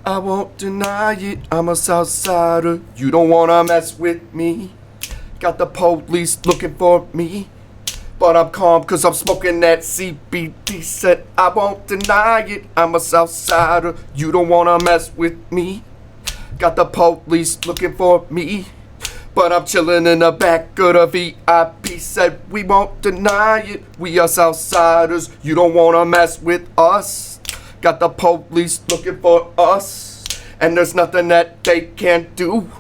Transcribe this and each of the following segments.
I won't deny it, I'm a Southsider. You don't wanna mess with me. Got the police looking for me. But I'm calm cause I'm smoking that CBD. Said I won't deny it, I'm a Southsider. You don't wanna mess with me. Got the police looking for me. But I'm chilling in the back of the VIP. Said we won't deny it, we are Southsiders. You don't wanna mess with us. Got the police looking for us. And there's nothing that they can't do.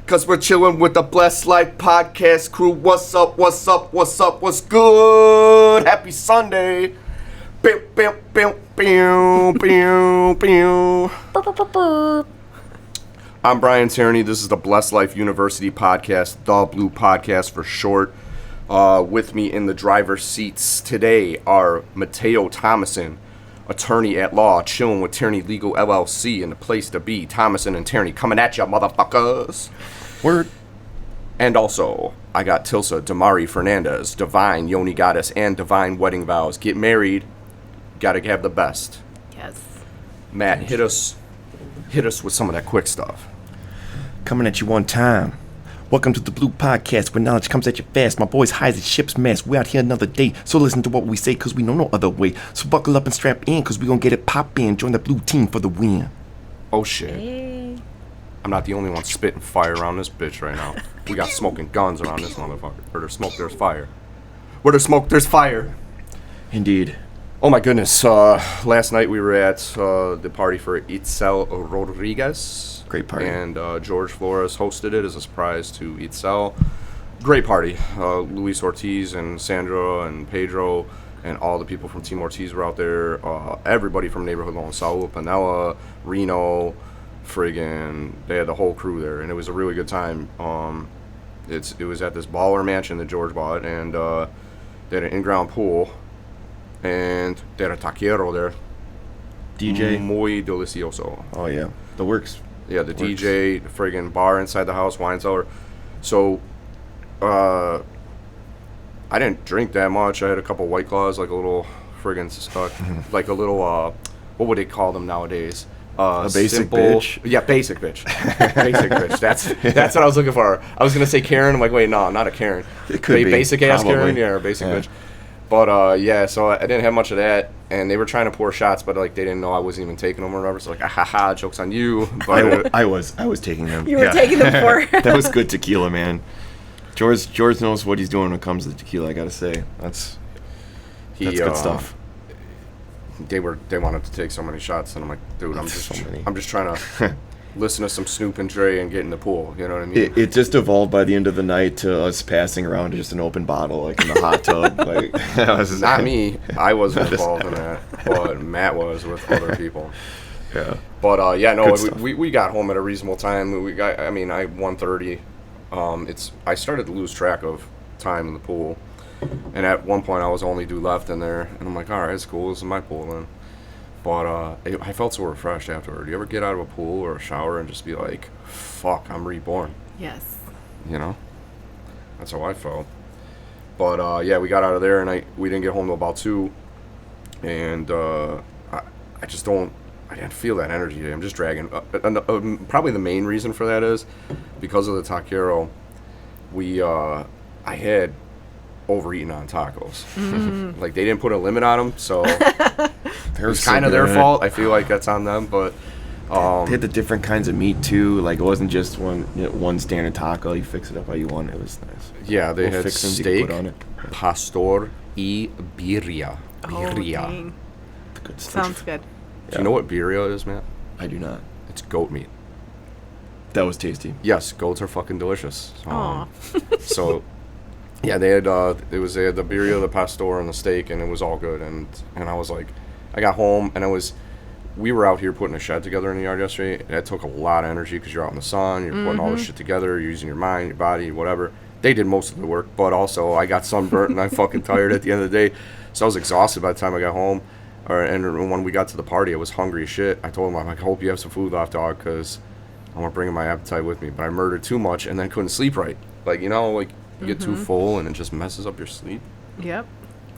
Cause we're chilling with the Blessed Life podcast crew. What's up, what's up, what's up, what's good? Happy Sunday. Pew, pew, pew, pew, pew, pew. I'm Brian Tierney. This is the Blessed Life University podcast, the Blue podcast for short. With me in the driver's seats today are Mateo Thomassen, attorney at law, chilling with Tierney Legal LLC in the place to be. Thomassen and Tierney coming at ya, motherfuckers. Word. And also, I got Tilsa, Damari, Fernandez, Divine, Yoni Goddess, and Divine Wedding Vows. Get married, gotta have the best. Yes. Matt, hit us with some of that quick stuff. Coming at you one time. Welcome to the Blue Podcast, where knowledge comes at you fast. My boys high as a ship's mast. We out here another day, so listen to what we say, cause we know no other way. So buckle up and strap in, cause we gonna get it poppin'. Join the blue team for the win. Oh shit. Hey. I'm not the only one spitting fire around this bitch right now. We got smoking guns around this motherfucker. Where there's smoke, there's fire. Where there's smoke, there's fire. Indeed. Oh my goodness. Last night we were at the party for Itsel Rodriguez. Great party. And George Flores hosted it as a surprise to Itsel. Great party. Luis Ortiz and Sandra and Pedro and all the people from Team Ortiz were out there. Everybody from neighborhood law, Saul, Panella, Reno, friggin', they had the whole crew there, and it was a really good time. It was at this baller mansion that George bought, and they had an in-ground pool, and they had a taquero there. DJ. Muy delicioso. Oh yeah, the works. Yeah, the DJ, the friggin' bar inside the house, wine cellar. So, I didn't drink that much. I had a couple White Claws, like a little friggin' like a little, what would they call them nowadays? A basic simple, bitch? Yeah, basic bitch. Basic bitch. That's what I was looking for. I was going to say Karen. I'm like, wait, no, not a Karen. It could be. Basic-ass Probably. Karen? Yeah, or basic bitch. But, yeah, so I didn't have much of that, and they were trying to pour shots, but, like, they didn't know I wasn't even taking them or whatever, so, like, ha, joke's on you. But I was taking them. You were taking them for. That was good tequila, man. George knows what he's doing when it comes to tequila, I gotta say. That's good stuff. They wanted to take so many shots, and I'm like, dude, I'm just trying to listen to some Snoop and Dre and get in the pool. You know what I mean? It just evolved by the end of the night to us passing around just an open bottle, like in the hot tub. Like, that was not me. I wasn't involved in that, but Matt was with other people. Yeah. But yeah, no, we got home at a reasonable time. I 1:30. I started to lose track of time in the pool. And at one point, I was only due left in there, and I'm like, all right, it's cool. This is my pool then. But I felt so refreshed afterward. You ever get out of a pool or a shower and just be like, fuck, I'm reborn? Yes. You know? That's how I felt. But yeah, we got out of there, and we didn't get home till about 2. And I didn't feel that energy today. I'm just dragging. Probably the main reason for that is because of the taquero. I had overeaten on tacos. Like, they didn't put a limit on them, so it was kind of their fault. I feel like that's on them, but they had the different kinds of meat too. Like, it wasn't just one standard taco. You fix it up how you want. It was nice. Yeah, they had steak, on it. pastor y birria. Dang. The good stuff. Sounds good. Do you know what birria is, Matt? I do not. It's goat meat. That was tasty. Yes, goats are fucking delicious. Aw. So yeah, they had the birria, the pastor, and the steak, and it was all good. And I was like, I got home, and we were out here putting a shed together in the yard yesterday. That took a lot of energy because you're out in the sun, you're putting all this shit together, you're using your mind, your body, whatever. They did most of the work, but also I got sunburnt and I'm fucking tired at the end of the day. So I was exhausted by the time I got home. And when we got to the party, I was hungry as shit. I told him, I'm like, I hope you have some food left, dog, because I'm going to bring my appetite with me. But I murdered too much and then couldn't sleep right. Like, you know, like, you get too full and it just messes up your sleep. Yep.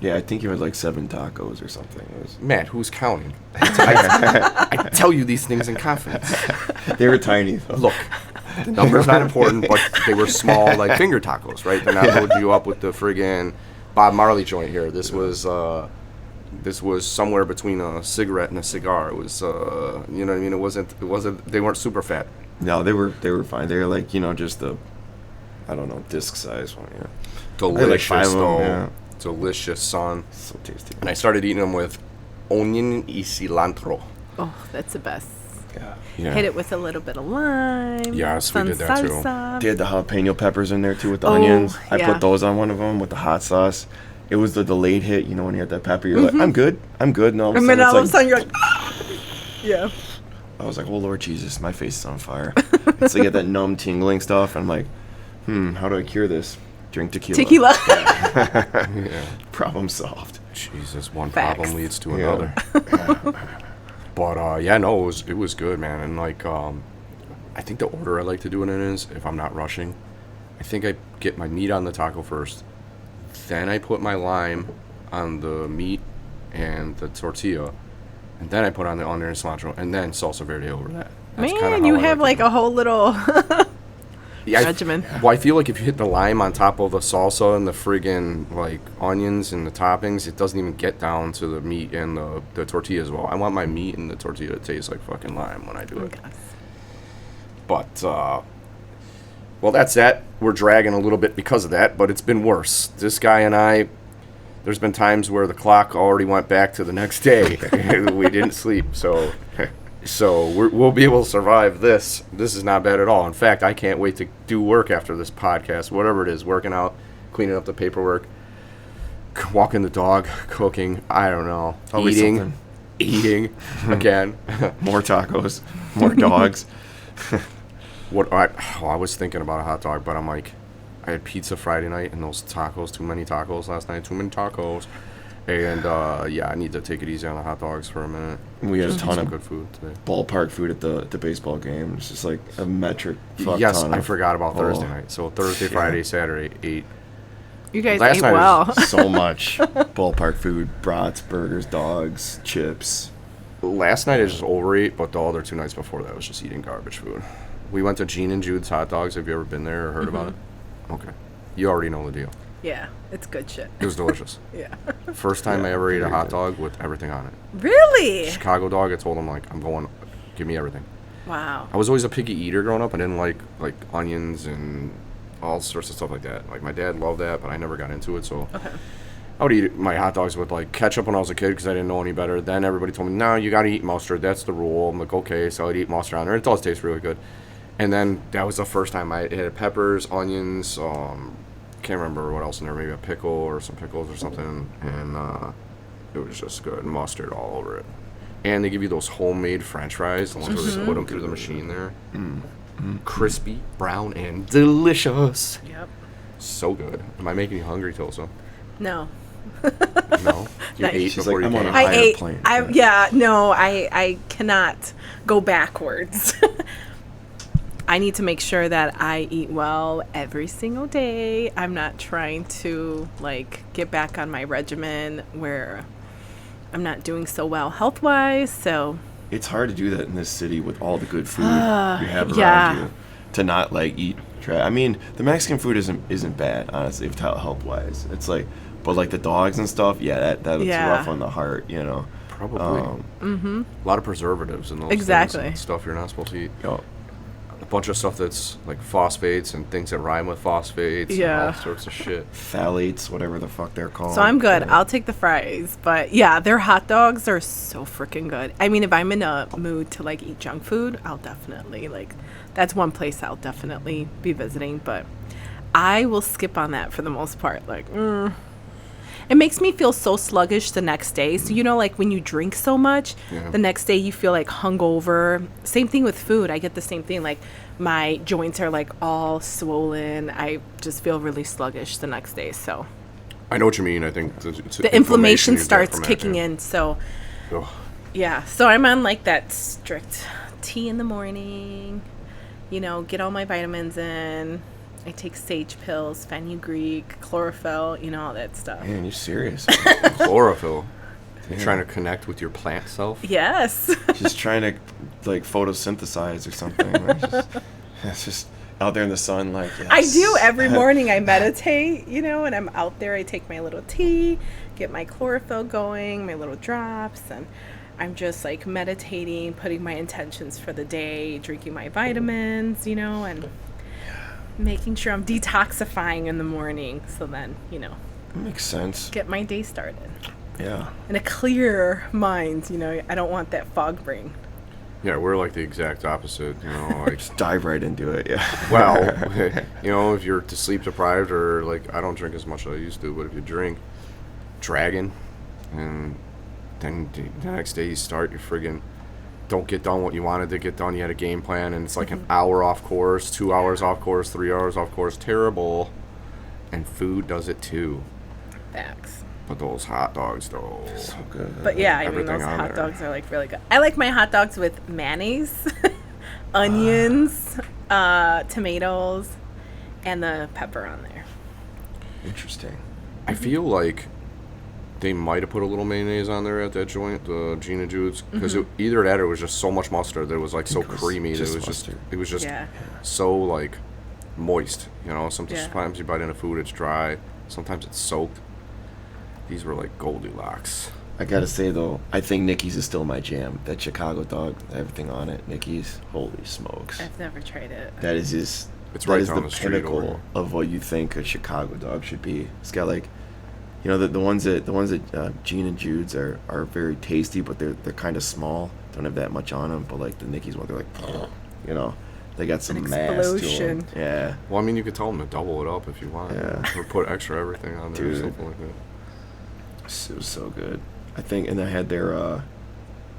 Yeah, I think you had like 7 tacos or something. It was, Matt, who's counting? I tell you these things in confidence. they were tiny, though. Look, the number's not important, but they were small, like finger tacos, right? They're not loading you up with the friggin' Bob Marley joint here. This was somewhere between a cigarette and a cigar. It was, you know what I mean? It wasn't. They weren't super fat. No, they were fine. They were like, just the, I don't know, disc size one. Yeah. Delicious, like 5 of them, though. yeah. Delicious, son. So tasty. And I started eating them with onion y cilantro. Oh, that's the best. Yeah. Hit it with a little bit of lime. Yes, we some did that too. salsa. They had the jalapeno peppers in there too with the onions. I yeah. put those on one of them with the hot sauce. It was the delayed hit, when you had that pepper, you're like, I'm good. And all of a sudden, And then all of a it's sudden you're like, yeah. I was like, oh Lord Jesus, my face is on fire. It's like that numb tingling stuff. I'm like, how do I cure this? Drink tequila. Tequila. Yeah. Problem solved. Jesus, one Facts. problem leads to Yeah. another. But no, it was good, man. And like, I think the order I like to do it in is, if I'm not rushing, I think I get my meat on the taco first, then I put my lime on the meat and the tortilla, and then I put on the onion and cilantro, and then salsa verde over that. That's kinda Man, how you I have to like do a it. whole little Yeah, regimen. Well, I feel like if you hit the lime on top of the salsa and the friggin' like onions and the toppings, it doesn't even get down to the meat and the tortilla as well. I want my meat and the tortilla to taste like fucking lime when I do it. But, well, that's that. We're dragging a little bit because of that, but it's been worse. This guy and I, there's been times where the clock already went back to the next day. We didn't sleep, so we'll be able to survive this. This is not bad at all. In fact, I can't wait to do work after this podcast, whatever it is, working out, cleaning up the paperwork, walking the dog, cooking, I don't know, Always something. eating again. More tacos, more dogs. I was thinking about a hot dog, but I'm like, I had pizza Friday night and those tacos, too many tacos last night, too many tacos. And, yeah, I need to take it easy on the hot dogs for a minute. We had a Just eat ton some of good food today. ballpark food at the baseball game. It's just like a metric fuck Yes, ton I of- forgot about Thursday Oh, night. So Thursday, Friday, Saturday, 8. You guys Last ate night well. so much ballpark food: brats, burgers, dogs, chips. Last night I just overate, but the other 2 nights before that I was just eating garbage food. We went to Gene and Jude's Hot Dogs. Have you ever been there or heard about it? Okay. You already know the deal. Yeah, it's good shit. It was delicious. Yeah. First time Yeah, I ever ate a very hot good. dog with everything on it. Really? Chicago dog, I told him, like, I'm going, give me everything. Wow. I was always a picky eater growing up. I didn't like onions and all sorts of stuff like that. Like, my dad loved that, but I never got into it, so. Okay. I would eat my hot dogs with, like, ketchup when I was a kid because I didn't know any better. Then everybody told me, no, you got to eat mustard. That's the rule. I'm like, okay, so I'd eat mustard on there. It does taste really good. And then that was the first time I had peppers, onions, can't remember what else in there, maybe a pickle or some pickles or something, and it was just good. Mustard all over it. And they give you those homemade french fries, the ones where they put them through the machine there. Crispy, brown, and delicious. Yep. So good. Am I making you hungry, Tilsa? No. No? You Nice. ate She's before like, you I'm on came? a I higher ate. plane. I cannot go backwards. I need to make sure that I eat well every single day. I'm not trying to get back on my regimen where I'm not doing so well health-wise. So It's hard to do that in this city with all the good food you have around yeah. you. To not eat I mean, the Mexican food isn't bad, honestly, health wise. It's but the dogs and stuff, that looks Yeah. rough on the heart, Probably. A lot of preservatives in those Exactly. things and stuff you're not supposed to eat. Yo, A bunch of stuff that's like phosphates and things that rhyme with phosphates and Yeah. all sorts of shit. phthalates, whatever the fuck they're called. So I'm good. Yeah. I'll take the fries. But yeah, their hot dogs are so freaking good. I mean, if I'm in a mood to eat junk food, I'll definitely that's one place I'll definitely be visiting. But I will skip on that for the most part. It makes me feel so sluggish the next day. So when you drink so much, Yeah. the next day you feel hungover. Same thing with food. I get the same thing. My joints are all swollen. I just feel really sluggish the next day. So I know what you mean. I think the inflammation starts kicking in. So Ugh. yeah, so I'm on that strict tea in the morning, get all my vitamins in, I take sage pills, fenugreek, chlorophyll, all that stuff. Man, you're serious. Chlorophyll. Damn. Trying to connect with your plant self? Yes. Just trying to like photosynthesize or something. It's just out there in the sun, like yes. I do every morning. I meditate, and I'm out there. I take my little tea, get my chlorophyll going, my little drops, and I'm just like meditating, putting my intentions for the day, drinking my vitamins, and making sure I'm detoxifying in the morning. So then, Makes sense. get my day started. Yeah. In a clear mind, I don't want that fog brain. Yeah, we're like the exact opposite, like... Just dive right into it, yeah. Well, if you're sleep deprived or, like, I don't drink as much as I used to, but if you drink, dragging, and then the next day you start, you friggin' don't get done what you wanted to get done. You had a game plan, and it's like an hour off course, 2 hours off course, 3 hours off course. Terrible. And food does it, too. Facts. But those hot dogs, though. So good. But yeah, Everything those on hot there. dogs are like really good. I like my hot dogs with mayonnaise, onions, tomatoes, and the pepper on there. Interesting. I feel like they might have put a little mayonnaise on there at that joint, the Gina Jude's, because either that or it was just so much mustard that it was like so it was creamy that just it was mustard. Yeah. so like moist. Sometimes Yeah. you bite into food, it's dry. Sometimes it's soaked. These were like Goldilocks. I gotta say though, I think Nikki's is still my jam. That Chicago dog, everything on it. Nikki's, holy smokes. I've never tried it. That is just It's that right is down the the street over pinnacle here. of what you think a Chicago dog should be. It's got like, the ones that Gene and Jude's are very tasty, but they're kind of small. Don't have that much on them. But like the Nikki's one, they're like, they got some An mass to explosion. them. Yeah. Well, I mean, you could tell them to double it up if you want. Yeah. Or put extra everything on there or Dude. something like that. It was so good. I think, and I had their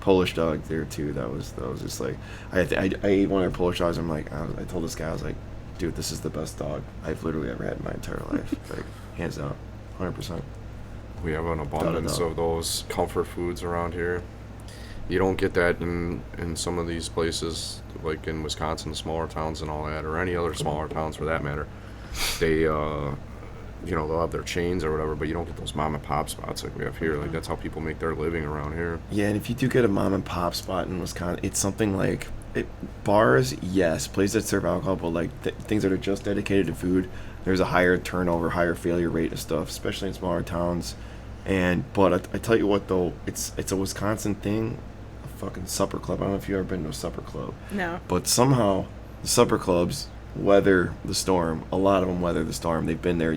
Polish dog there too. That was just like I ate one of their Polish dogs. I'm like, I told this guy, I was like, dude, this is the best dog I've literally ever had in my entire life. Like hands down, 100%. We have an abundance doubt. of those comfort foods around here. You don't get that in some of these places, like in Wisconsin, smaller towns and all that, or any other smaller towns for that matter. They, they'll have their chains or whatever, but you don't get those mom and pop spots like we have here. Like, that's how people make their living around here. Yeah, and if you do get a mom and pop spot in Wisconsin, it's something like bars, yes, places that serve alcohol, but like things that are just dedicated to food, there's a higher turnover, higher failure rate of stuff, especially in smaller towns. But I tell you what though, it's a Wisconsin thing, a fucking supper club. I don't know if you've ever been to a supper club. No. But somehow the supper clubs weather the storm. A lot of them weather the storm. They've been there,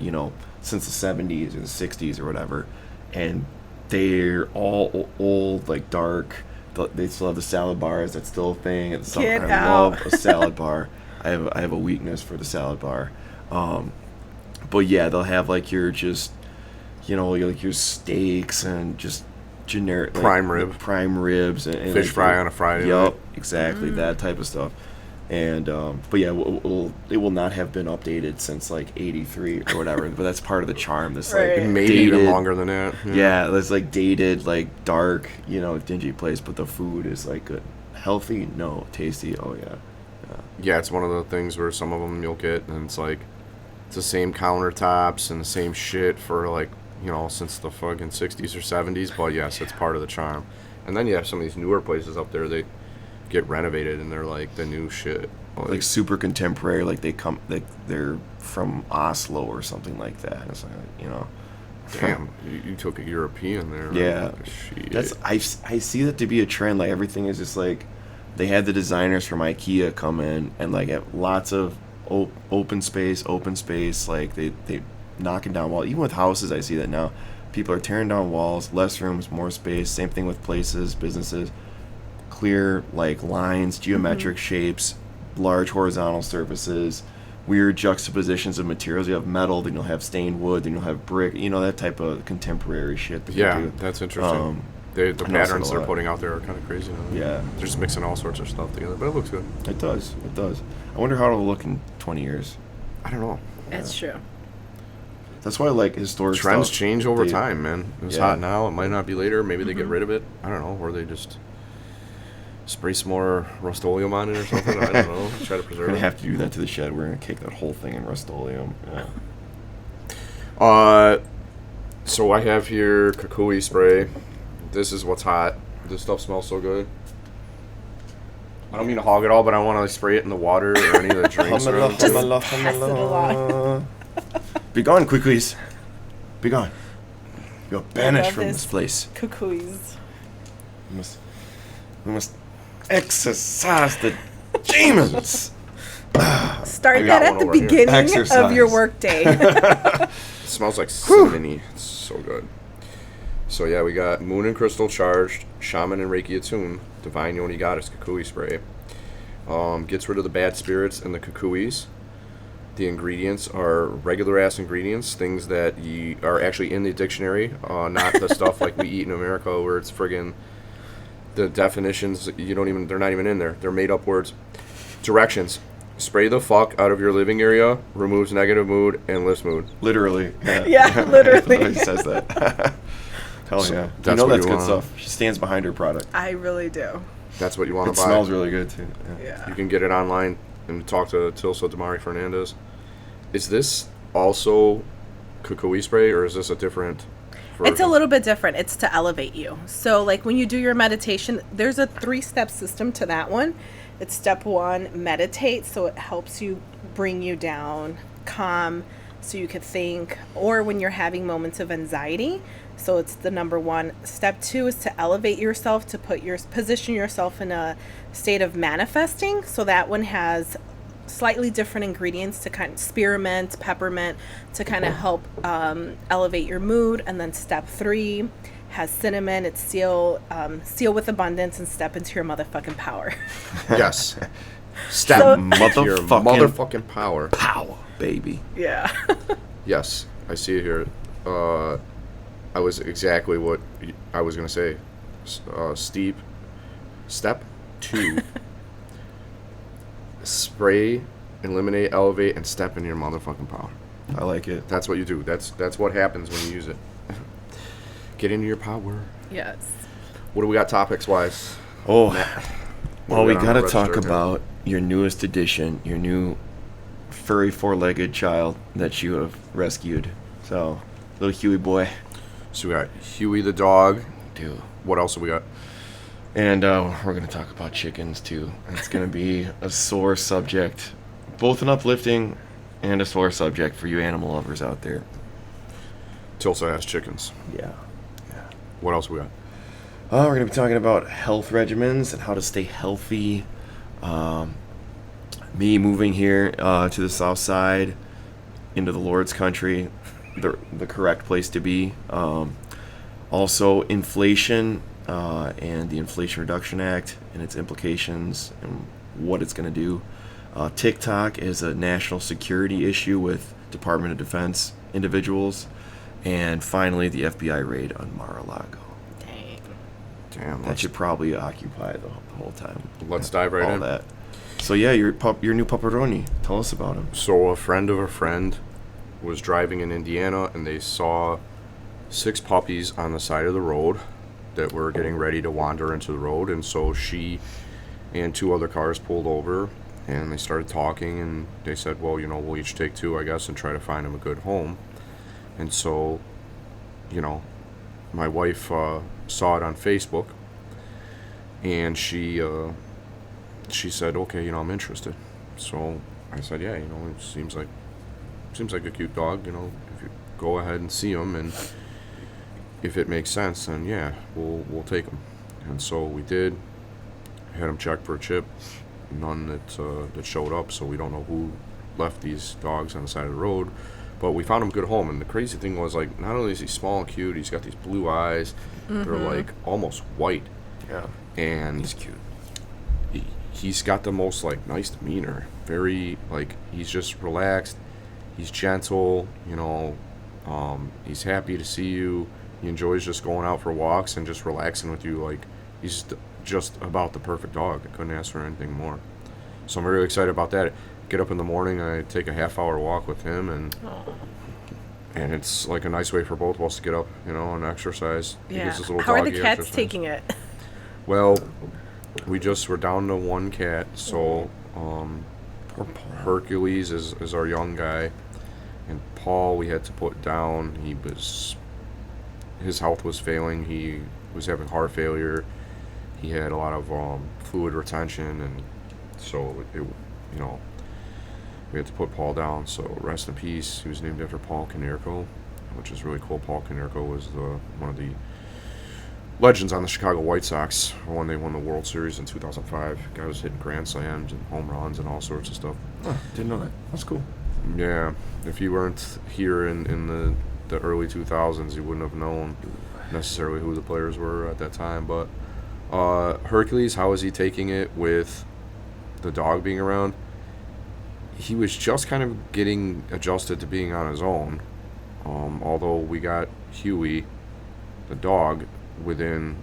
since the 70s or the 60s or whatever, and they're all old, like dark. They still have the salad bars. That's still a thing. At the summer, Get I out. love a salad bar. I have a weakness for the salad bar. But yeah, they'll have like your just, like your steaks and just generic Prime ribs and Fish like, fry on a Friday Yup, night. exactly that type of stuff. And but yeah, it will not have been updated since like '83 or whatever. But that's part of the charm. This Right. like Maybe dated, even longer than that. Yeah, this like dated, like dark, dingy place. But the food is like good, healthy, no, tasty. Oh yeah. Yeah, it's one of the things where some of them you'll get, and it's like, it's the same countertops and the same shit for like, since the fucking 60s or 70s. But yes, it's part of the charm. And then you have some of these newer places up there, they get renovated and they're like the new shit. Like super contemporary, like they're from Oslo or something like that. It's like, Damn, you took a European there. Yeah, Shit. that's I see that to be a trend. Like everything is just like they had the designers from IKEA come in and like have lots of open space. Like they knocking down walls. Even with houses, I see that now. People are tearing down walls, less rooms, more space. Same thing with places, businesses. Clear like lines, geometric shapes, large horizontal surfaces, weird juxtapositions of materials. You have metal, then you'll have stained wood, then you'll have brick. That type of contemporary shit. That Yeah, they do. that's interesting. The I noticed it patterns a they're lot. putting out there are kind of crazy now. Yeah, They're just mixing all sorts of stuff together, but it looks good. it does. I wonder how it'll look in 20 years. I don't know. That's true. That's why I like historic Trends stuff. change over They- time, man. It's Yeah. hot now. It might not be later. Maybe they get rid of it. I don't know. Or they just spray some more Rust-Oleum on it or something. I don't know. Try to We're preserve gonna it. have to do that to the shed. We're gonna cake that whole thing in Rust-Oleum. So I have here KuKui spray. This is what's hot. This stuff smells so good. I don't mean to hog it all, but I want to spray it in the water or any of the drinks. or anything. pass it along. Be gone, KuKuis. Be gone. You're banished love from this. this place. KuKuis. We must exercise the demons. Start I got that at one the over here. beginning of Exercise. your workday. It smells like cinnamony. It's so good. So yeah, we got Moon and Crystal Charged, Shaman and Reiki Attune, Divine Yoni Goddess KuKui spray. Gets rid of the bad spirits and the KuKuis. The ingredients are regular ass ingredients, things that are actually in the dictionary, not the stuff like we eat in America where it's friggin' the definitions they're not even in there. They're made up words. Directions. Spray the fuck out of your living area, removes negative mood, and lifts mood. Literally. Yeah, literally. It says that. Hell So yeah. that's You know what that's you good want. stuff. She stands behind her product. I really do. That's what you want It to buy. smells really good too. Yeah. Yeah. You can get it online and talk to Tilsa Fernandez. Is this also KuKui spray, or is this a different version? It's a little bit different. It's to elevate you. So, like when you do your meditation, there's a 3-step system to that one. It's step 1, meditate. So it helps you bring you down, calm, so you could think, or when you're having moments of anxiety. So it's the number 1. Step 2 is to elevate yourself, to position yourself in a state of manifesting. So that one has slightly different ingredients to kind of spearmint, peppermint, to kind of help elevate your mood. And then step 3 has cinnamon. It's seal with abundance and step into your motherfucking power. Yes. Step So- into your motherfucking power. Power, baby. Yeah. Yes, I see it here. I was exactly what I was going to say. Step 2. Spray, eliminate, elevate, and step in your motherfucking power. I like it. That's what you do. That's what happens when you use it. Get into your power. Yes. What do we got topics-wise? Oh, well, we got on gotta the talk register here? about your newest addition, your new furry 4-legged child that you have rescued. So, little Huey boy. So we got Huey the dog. Dude. What else have we got? And we're going to talk about chickens, too. It's going to be a sore subject. Both an uplifting and a sore subject for you animal lovers out there. Tilsa has chickens. Yeah. What else we got? We're going to be talking about health regimens and how to stay healthy. Me moving here to the south side into the Lord's country, the correct place to be. Also, inflation and the Inflation Reduction Act and its implications and what it's going to do. TikTok is a national security issue with Department of Defense individuals. And finally, the FBI raid on Mar-a-Lago. Dang. Damn. That should probably occupy the whole time. Let's dive right all in. that. So yeah, your new pupperoni. Tell us about him. So a friend of a friend was driving in Indiana, and they saw 6 puppies on the side of the road that were getting ready to wander into the road. And so she and 2 other cars pulled over, and they started talking, and they said, well, we'll each take 2, I guess, and try to find them a good home. And so, my wife saw it on Facebook, and she said, okay, I'm interested. So I said, yeah, it seems like a cute dog, if you go ahead and see him, and if it makes sense, then yeah, we'll take him. And so we did. Had him checked for a chip. None that showed up, so we don't know who left these dogs on the side of the road. But we found him a good home, and the crazy thing was, like, not only is he small and cute, he's got these blue eyes. Mm-hmm. They're like almost white. Yeah. And He's cute. He's got the most like nice demeanor. Very like he's just relaxed. He's gentle. He's happy to see you. He enjoys just going out for walks and just relaxing with you. Like he's just about the perfect dog. I couldn't ask for anything more. So I'm really excited about that. Get up in the morning, I take a half-hour walk with him, and it's like a nice way for both of us to get up, and exercise. He Yeah. gives us a little How are the doggy cats exercise. taking it? Well, We just were down to one cat, so Poor Paul. Hercules is our young guy, and Paul we had to put down. His health was failing. He was having heart failure. He had a lot of fluid retention, and so we had to put Paul down. So rest in peace. He was named after Paul Konerko, which is really cool. Paul Konerko was one of the legends on the Chicago White Sox when they won the World Series in 2005. Guy was hitting grand slams and home runs and all sorts of stuff. Oh, didn't know that. That's cool. Yeah, if you weren't here in the early 2000s, you wouldn't have known necessarily who the players were at that time. But Hercules, how was he taking it with the dog being around? He was just kind of getting adjusted to being on his own. Although we got Huey, the dog, within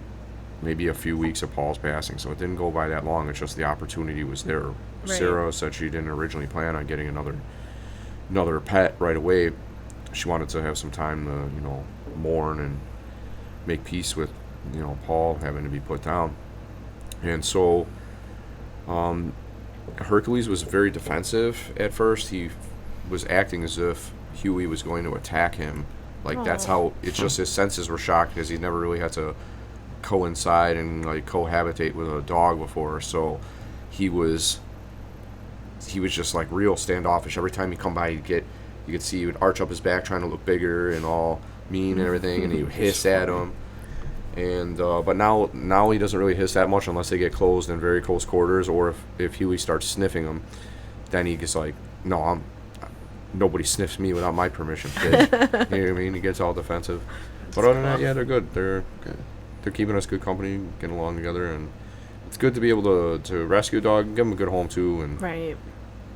maybe a few weeks of Paul's passing, so it didn't go by that long. It's just the opportunity was there. Right. Sarah said she didn't originally plan on getting another pet right away. She wanted to have some time to mourn and make peace with Paul having to be put down. And so Hercules was very defensive at first. He was acting as if Huey was going to attack him. Like, that's how, it's just his senses were shocked because he never really had to coincide and cohabitate with a dog before. So he was just like real standoffish. Every time he'd come by, you could see he would arch up his back trying to look bigger and all mean and everything, and he would hiss at him. And but now he doesn't really hiss that much unless they get closed in very close quarters, or if Huey starts sniffing him, then he gets like, no, nobody sniffs me without my permission, kid. You know what I mean? He gets all defensive. But other than that, yeah, they're good. They're keeping us good company, getting along together, and it's good to be able to rescue a dog and give them a good home too. And right.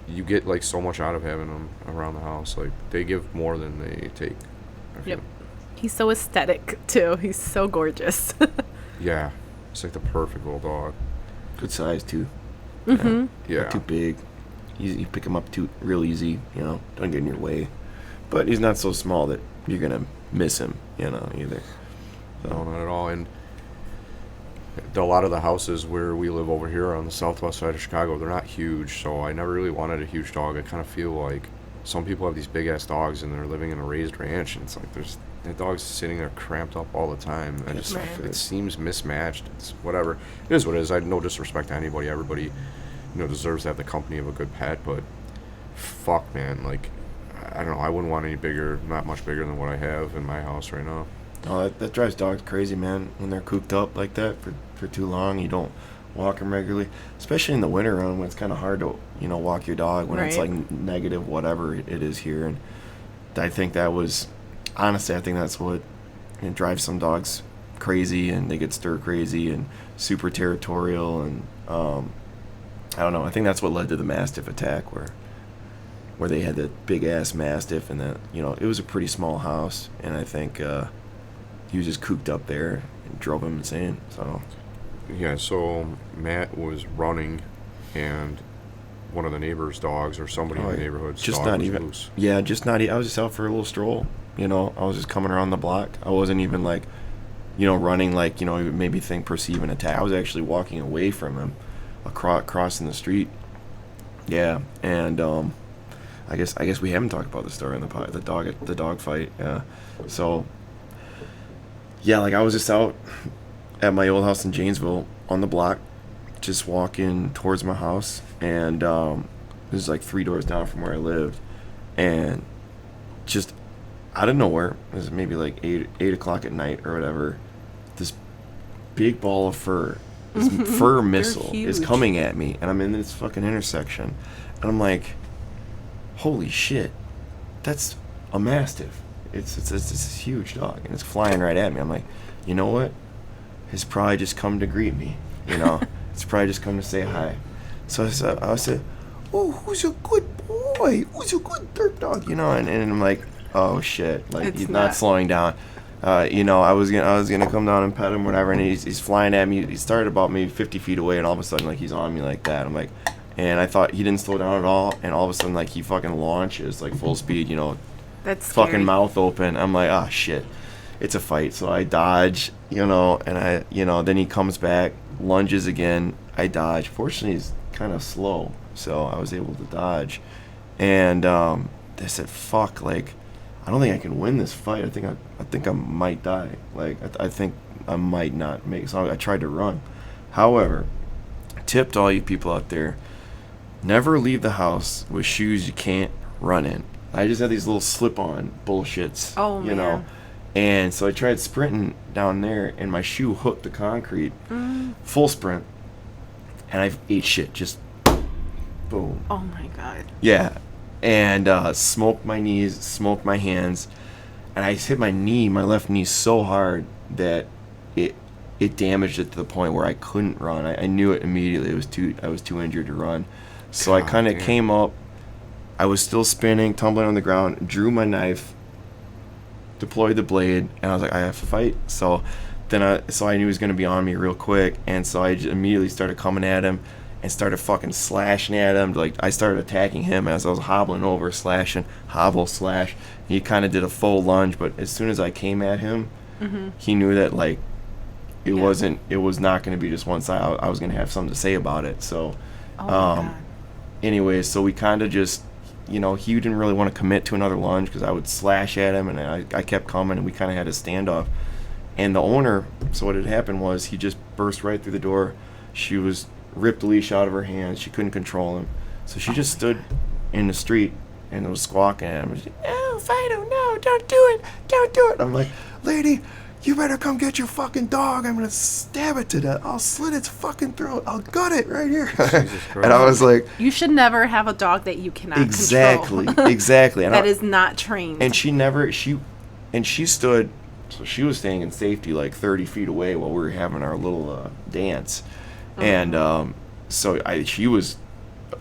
You get so much out of having them around the house. Like, they give more than they take. Yep. He's so aesthetic too. He's so gorgeous. Yeah, it's like the perfect little dog. Good size too. Mm-hmm. Yeah. Not too big. You pick him up real easy. Don't get in your way. But he's not so small that you're gonna miss him. Either. So. No, not at all. And a lot of the houses where we live over here on the southwest side of Chicago, they're not huge. So I never really wanted a huge dog. I kind of feel like some people have these big ass dogs and they're living in a raised ranch, and it's like that dog's sitting there cramped up all the time. It seems mismatched. It's whatever. It is what it is. I have no disrespect to anybody. Everybody, deserves to have the company of a good pet, but fuck, man, I don't know. I wouldn't want any bigger, not much bigger than what I have in my house right now. Oh, that drives dogs crazy, man. When they're cooped up like that for too long, you don't walk them regularly, especially in the winter when it's kind of hard to walk your dog when it's negative whatever it is here. And I think that's what drives some dogs crazy, and they get stir crazy and super territorial, and I don't know. I think that's what led to the Mastiff attack, where they had that big ass Mastiff, and that it was a pretty small house, and I think he was just cooped up there and drove him insane. So yeah, so Matt was running, and one of the neighbor's dogs or somebody in the neighborhood's just dog not was even loose. Yeah, just not. I was just out for a little stroll. I was just coming around the block. I wasn't even running maybe perceive an attack. I was actually walking away from him, crossing the street. Yeah, and I guess we haven't talked about the story in the dog fight. Yeah, so yeah, I was just out at my old house in Janesville on the block, just walking towards my house, and this is 3 doors down from where I lived, and just out of nowhere, it was maybe 8 o'clock at night or whatever, this big ball of fur, this fur missile is coming at me, and I'm in this fucking intersection, and I'm like, holy shit, that's a Mastiff. It's this huge dog, and it's flying right at me. I'm like, you know what? It's probably just come to greet me. It's probably just come to say hi. So I said, oh, who's a good boy? Who's a good dirt dog? And I'm like, oh shit, he's not slowing down. I was gonna come down and pet him, whatever, and he's flying at me. He started about maybe 50 feet away, and all of a sudden he's on me like that. I'm like, and I thought he didn't slow down at all, and all of a sudden he fucking launches full speed, That's fucking scary. mouth open. I'm like, ah, shit, it's a fight. So I dodge, and I, then he comes back, lunges again. I dodged. Fortunately, he's kind of slow, so I was able to dodge. And I said, "Fuck! Like, I don't think I can win this fight. I think I might die. Like, I think I might not make." So I tried to run. However, tip to all you people out there: never leave the house with shoes you can't run in. I just had these little slip-on bullshits, you know. And so I tried sprinting down there, and my shoe hooked the concrete, full sprint, and I ate shit, just boom. Oh my God. Yeah, and smoked my knees, smoked my hands, and I hit my left knee so hard that it damaged it to the point where I couldn't run. I knew it immediately. I was too injured to run. So I kind of came up. I was still spinning, tumbling on the ground, drew my knife, deployed the blade, and I was like, I have to fight. So I knew he was going to be on me real quick, and so I just immediately started coming at him and started fucking slashing at him. Like, I started attacking him as I was hobbling over, slashing, hobble, slash. He kind of did a full lunge, but as soon as I came at him, he knew that, like, it was not going to be just one side. I was going to have something to say about it. So, anyways, so we kind of just, you know, he didn't really want to commit to another lunge because I would slash at him, and I kept coming, and we kind of had a standoff. And the owner, so what had happened was he just burst right through the door. She was ripped the leash out of her hands. She couldn't control him. So she just stood in the street and was squawking at him. "Oh, Fido, no, don't do it. Don't do it." I'm like, "Lady, you better come get your fucking dog. I'm going to stab it to death. I'll slit its fucking throat. I'll gut it right here." And I was like... You should never have a dog that you cannot control. Exactly. And that is not trained. And she stood... So she was staying in safety like 30 feet away while we were having our little dance. And she was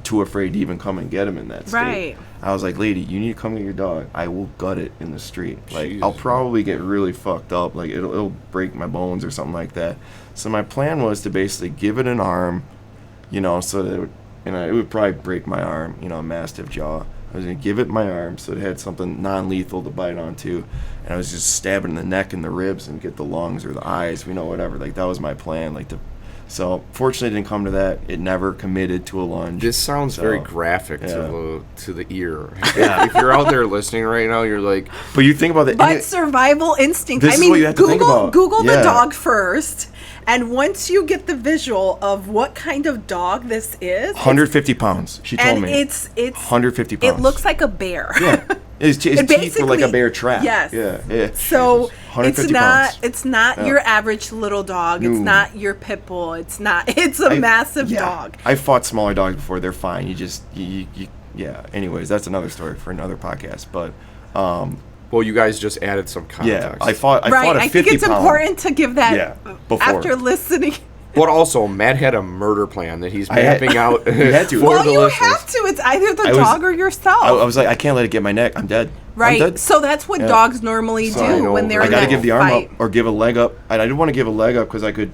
too afraid to even come and get him in that state. Right. I was like, "Lady, you need to come get your dog. I will gut it in the street. Like, I'll probably get really fucked up. Like, it'll break my bones or something like that." So my plan was to basically give it an arm, you know, so that it would probably break my arm, you know, a mastiff jaw. I was going to give it my arm so it had something non-lethal to bite onto, and I was just stabbing the neck and the ribs and get the lungs or the eyes, you know, whatever. Like, that was my plan. So fortunately, it didn't come to that. It never committed to a lunge. This sounds very graphic to the ear. If you're out there listening right now, you're like... But you think about that. But survival instinct. This is what you have to think about. Google the dog first, and once you get the visual of what kind of dog this is... 150 pounds, she told me. It's 150 pounds. It looks like a bear. Yeah. His teeth were like a bear trap. Yes. Yeah. So pounds. It's not your average little dog. No. It's not your pit bull. It's a massive dog. I fought smaller dogs before. They're fine. Yeah. Anyways, that's another story for another podcast. But well, you guys just added some context. Yeah, I fought a 50 pound. I think it's important to give that after listening. But also, Matt had a murder plan that he's mapping out for you the listeners. You have to. It's either the dog or yourself. I was like, I can't let it get my neck. I'm dead. Right. I'm dead. So that's what dogs normally do when they're in a fight. I got to give the arm up or give a leg up. I didn't want to give a leg up because I could,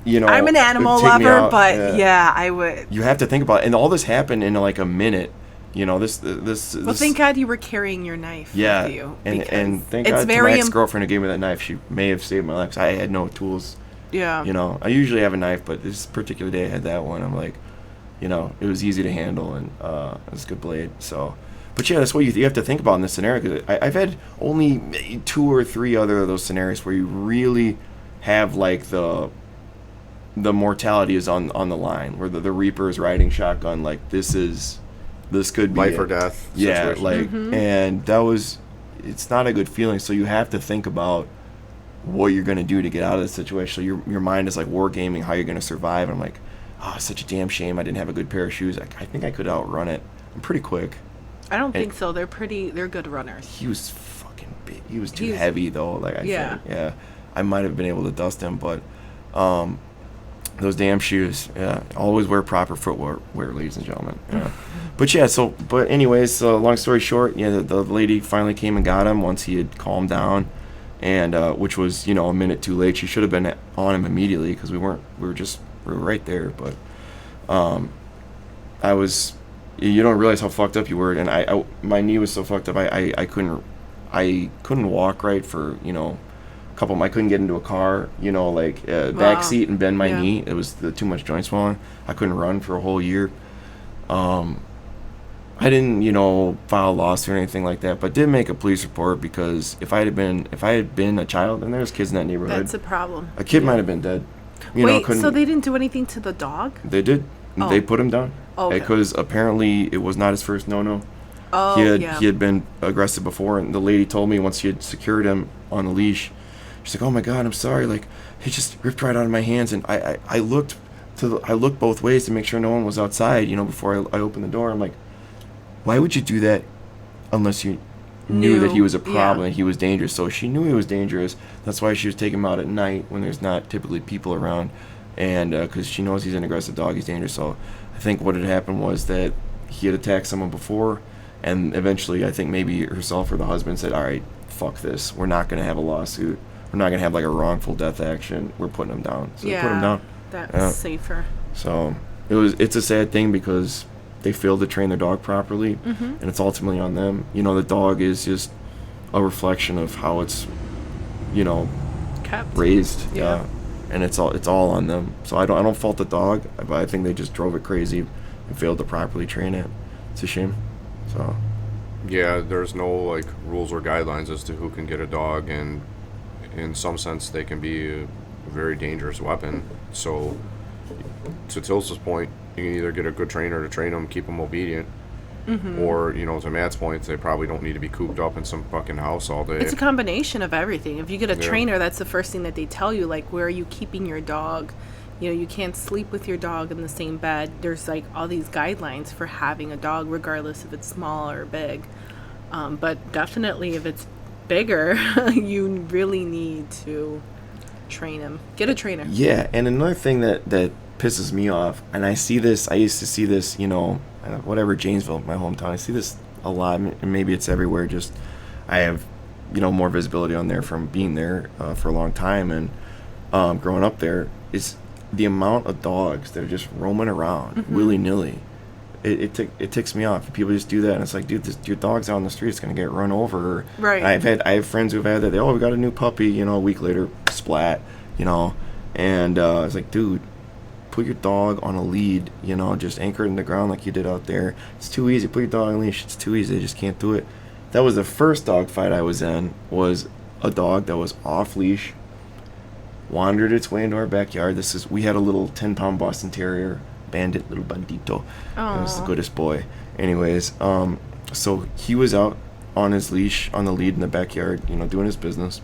you know. I'm an animal lover, but I would. You have to think about it. And all this happened in like a minute. You know, this. Well, thank God you were carrying your knife with you. And thank God to my ex-girlfriend who gave me that knife. She may have saved my life because I had no tools. Yeah. You know, I usually have a knife, but this particular day I had that one. I'm like, you know, it was easy to handle, and it was a good blade. So, but yeah, that's what you have to think about in this scenario. Because I've had only 2 or 3 other of those scenarios where you really have like the mortality is on the line, where the Reaper is riding shotgun. Like this could be life or death. Yeah, situation. And it's not a good feeling. So you have to think about what you're going to do to get out of this situation. So your mind is like wargaming how you're going to survive. And I'm like, it's such a damn shame I didn't have a good pair of shoes. I think I could outrun it. I'm pretty quick. I don't think so. They're good runners. He was fucking big. He was too heavy though. Like I think. Yeah. I might have been able to dust him, but those damn shoes. Yeah. Always wear proper footwear, ladies and gentlemen. Yeah. But anyways, long story short, the lady finally came and got him once he had calmed down. And which was, you know, a minute too late. She should have been on him immediately because we were right there. But you don't realize how fucked up you were. And my knee was so fucked up. I couldn't walk right for, you know, a I couldn't get into a car, like back seat and bend my knee. It was too much joint swelling. I couldn't run for a whole year. I didn't, file a lawsuit or anything like that, but did make a police report because if I had been a child, and there's kids in that neighborhood, That's a problem. a kid might have been dead. Wait, so they didn't do anything to the dog? They did. Oh. They put him down because apparently it was not his first no. Oh, he had been aggressive before, and the lady told me once she had secured him on the leash, she's like, "Oh my God, I'm sorry. Like he just ripped right out of my hands." And I looked both ways to make sure no one was outside. Before I opened the door, I'm like, why would you do that unless you knew that he was a problem and he was dangerous? So she knew he was dangerous. That's why she was taking him out at night when there's not typically people around, and because she knows he's an aggressive dog, he's dangerous. So I think what had happened was that he had attacked someone before, and eventually I think maybe herself or the husband said, all right, fuck this. We're not going to have a lawsuit. We're not going to have like a wrongful death action. We're putting him down. So they put him down. That's safer. So it's a sad thing because they failed to train their dog properly, and it's ultimately on them. The dog is just a reflection of how it's, Kept. raised. Yeah. And it's all on them. So I don't fault the dog, but I think they just drove it crazy and failed to properly train it. It's a shame. So. Yeah, there's no like rules or guidelines as to who can get a dog, and in some sense they can be a very dangerous weapon. So to Tilsa's point, you can either get a good trainer to train them, keep them obedient, or, to Matt's point, they probably don't need to be cooped up in some fucking house all day. It's a combination of everything. If you get a trainer, that's the first thing that they tell you, like, where are you keeping your dog? You can't sleep with your dog in the same bed. There's, like, all these guidelines for having a dog, regardless if it's small or big. But definitely if it's bigger, you really need to train him. Get a trainer. Yeah, and another thing that pisses me off, and I used to see this, whatever, Janesville, my hometown, I see this a lot, and maybe it's everywhere, just I have, more visibility on there from being there for a long time, and growing up there, is the amount of dogs that are just roaming around willy-nilly. It ticks me off. People just do that, and it's like, dude, your dog's out on the street, it's going to get run over. Right. I have friends who've had that, we got a new puppy, a week later, splat, and it's like, dude, put your dog on a lead, just anchor it in the ground like you did out there. It's too easy. Put your dog on a leash. It's too easy. They just can't do it. That was the first dog fight I was in, was a dog that was off leash, wandered its way into our backyard. We had a little 10-pound Boston Terrier, Bandit, little bandito. Aww. He was the goodest boy. Anyways, so he was out on his leash, on the lead in the backyard, doing his business.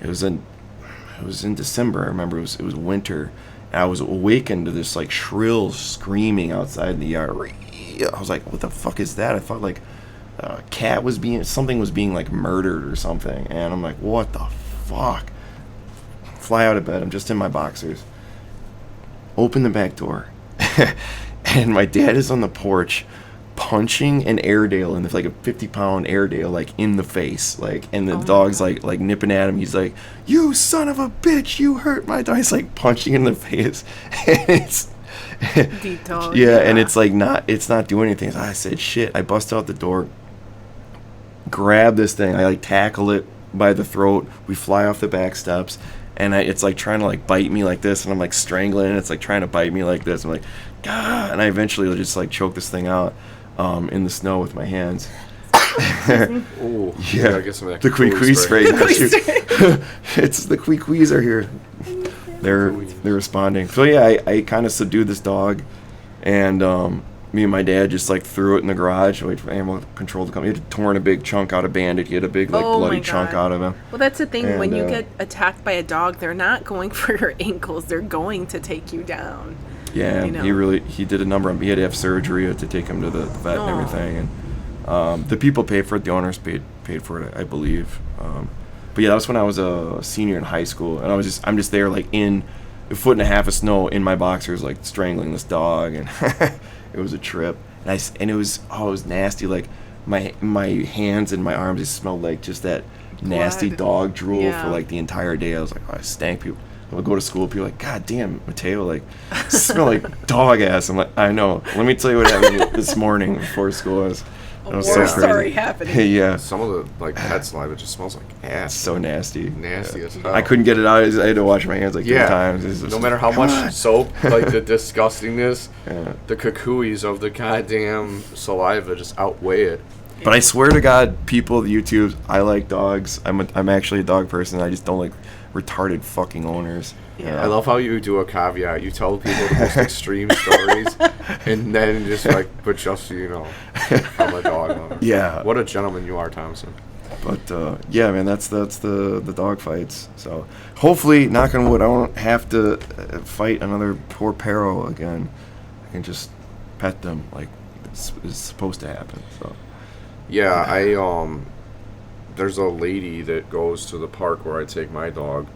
It was in December. I remember it was winter. I was awakened to this like shrill screaming outside in the yard. I was like, what the fuck is that? I thought like a cat something was being like murdered or something. And I'm like, what the fuck? Fly out of bed. I'm just in my boxers. Open the back door. And my dad is on the porch punching an Airedale, and it's like a 50-pound Airedale, like in the face, like, and the dog's like nipping at him. He's like, "You son of a bitch, you hurt my dog." He's like punching in the face, and it's deep dog. Yeah, and it's like it's not doing anything. So I said, "Shit!" I bust out the door, grab this thing, I like tackle it by the throat. We fly off the back steps, and it's like trying to like bite me like this, and I'm like strangling it. It's like trying to bite me like this. I'm like, "God!" And I eventually just like choke this thing out. In the snow with my hands. Oh, yeah. Get some of that the KuKui spray. It's the KuKuis are here. They're responding. So yeah, I kind of subdued this dog, and me and my dad just like threw it in the garage. Wait for animal control to come. He had torn a big chunk out of Bandit. He had a big like bloody chunk out of him. Well, that's the thing. And, when you get attacked by a dog, they're not going for your ankles. They're going to take you down. Yeah, he did a number of. He had to have surgery to take him to the vet and everything, and the people paid for it. The owners paid for it, I believe. But yeah, that was when I was a senior in high school, and I'm just there like in a foot and a half of snow in my boxers, like strangling this dog, and it was a trip. And it was nasty. Like my hands and my arms just smelled like just that nasty dog drool for like the entire day. I was like, oh, I stank. People would go to school, people like, God damn, Mateo, like, smell like dog ass. I'm like, I know. Let me tell you what happened this morning before school. I was That was War so crazy. story happening. Yeah. Some of the like pet saliva just smells like ass. It's so nasty. Nasty as hell. I couldn't get it out. I had to wash my hands like 3 times. It's just No matter how much soap, like the disgustingness, Yeah. the KuKuis of the goddamn saliva just outweigh it. But I swear to God, people, YouTube, I like dogs. I'm actually a dog person. I just don't like retarded fucking owners. Yeah. I love how you do a caveat. You tell people the most extreme stories, and then just like, but just so you know, I'm a dog owner. Yeah. What a gentleman you are, Thomassen. But yeah, man, that's the dog fights. So hopefully, knock on wood, I won't have to fight another poor Pero again. I can just pet them like it's supposed to happen. So Yeah, there's a lady that goes to the park where I take my dog,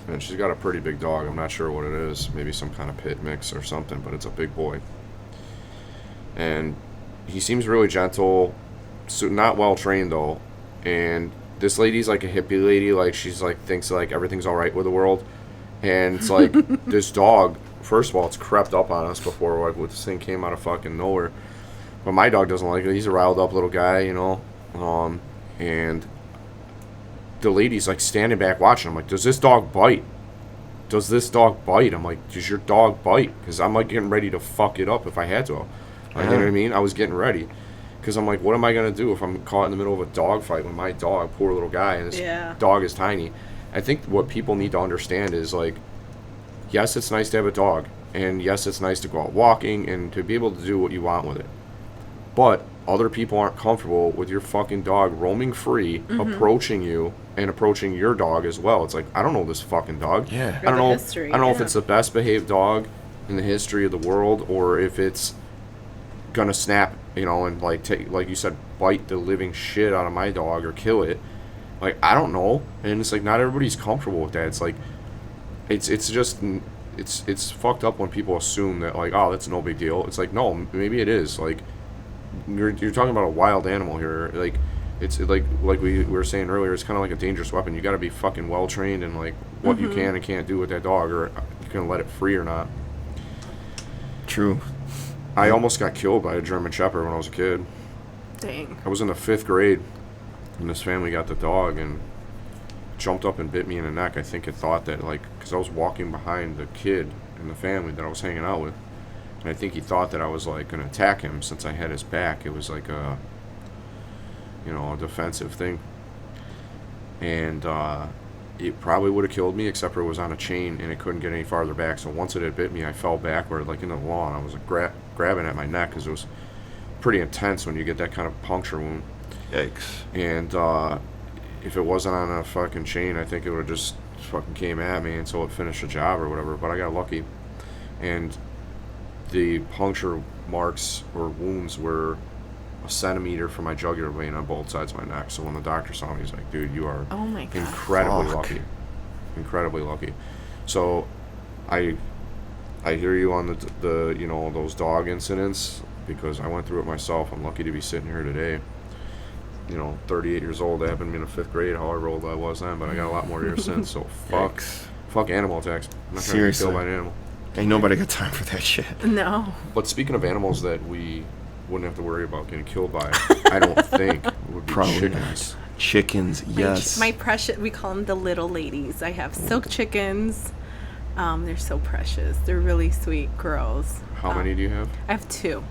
and she's got a pretty big dog. I'm not sure what it is. Maybe some kind of pit mix or something, but it's a big boy. And he seems really gentle, so not well trained though. And this lady's like a hippie lady, like she's like thinks like everything's all right with the world. And it's like this dog, first of all, it's crept up on us before, like this thing came out of fucking nowhere. But my dog doesn't like it. He's a riled up little guy, you know. And the lady's like standing back watching. I'm like, does this dog bite? Does this dog bite? I'm like, does your dog bite? Because I'm like getting ready to fuck it up if I had to. Like, you know what I mean? I was getting ready. Because I'm like, what am I going to do if I'm caught in the middle of a dog fight with my dog, poor little guy, and this dog is tiny? I think what people need to understand is, like, yes, it's nice to have a dog. And yes, it's nice to go out walking and to be able to do what you want with it. But other people aren't comfortable with your fucking dog roaming free, approaching you, and approaching your dog as well. It's like, I don't know this fucking dog. Yeah. I don't know. History, I don't know if it's the best behaved dog in the history of the world, or if it's gonna snap, you know, and like take, like you said, bite the living shit out of my dog or kill it. Like, I don't know. And it's like, not everybody's comfortable with that. It's like, it's just, it's fucked up when people assume that, like, oh, that's no big deal. It's like, no, maybe it is. Like, you're talking about a wild animal here. Like, it's like we were saying earlier, it's kind of like a dangerous weapon. You got to be fucking well trained in like what you can and can't do with that dog, or you can let it free or not. True. I almost got killed by a German Shepherd when I was a kid. Dang. I was in the 5th grade, and this family got the dog and jumped up and bit me in the neck. I think it thought that, like, because I was walking behind the kid in the family that I was hanging out with, and I think he thought that I was like going to attack him since I had his back. It was like a, you know, a defensive thing. And it probably would have killed me, except for it was on a chain and it couldn't get any farther back. So once it had bit me, I fell backward, like in the lawn. I was like grabbing at my neck because it was pretty intense when you get that kind of puncture wound. Yikes. And if it wasn't on a fucking chain, I think it would have just fucking came at me until it finished the job or whatever. But I got lucky. And the puncture marks or wounds were a centimeter from my jugular vein on both sides of my neck. So when the doctor saw me, he's like, dude, you are Oh my God. incredibly Fuck. lucky. Incredibly lucky. So I hear you on the you know, those dog incidents, because I went through it myself. I'm lucky to be sitting here today. You know, 38 years old. That happened to me in the 5th grade, however old I was then, but I got a lot more years since. So fuck animal attacks. I'm not trying to be Seriously. killed by an animal. Ain't nobody got time for that shit. No. But speaking of animals that we wouldn't have to worry about getting killed by, I don't think, would be Probably chickens. Chickens, yes. My precious, we call them the little ladies. I have silk chickens. They're so precious. They're really sweet girls. How many do you have? I have 2,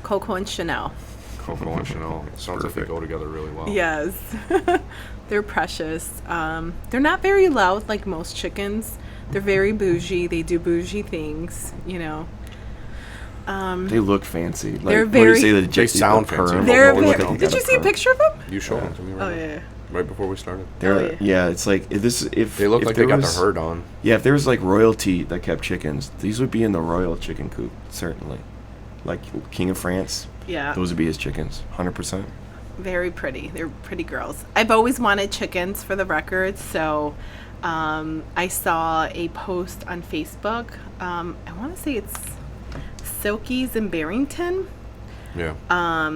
Coco and Chanel. Coco and Chanel. Sounds like they Perfect. go together really well. Yes. They're precious. They're not very loud like most chickens. They're very bougie. They do bougie things, you know. They look fancy. Like, They're what do you very- say? The They sound fancy. perm? They're no, very, look at did you see a picture of them? You showed them to me right Oh now. yeah. Right before we started. They're, yeah, it's like if this if They look if like there they got was- the herd on. Yeah, if there was like royalty that kept chickens, these would be in the royal chicken coop, certainly. Like King of France, Yeah. those would be his chickens, 100%. Very pretty. They're pretty girls. I've always wanted chickens, for the record. So I saw a post on Facebook. I want to say it's Silkies in Barrington. Yeah.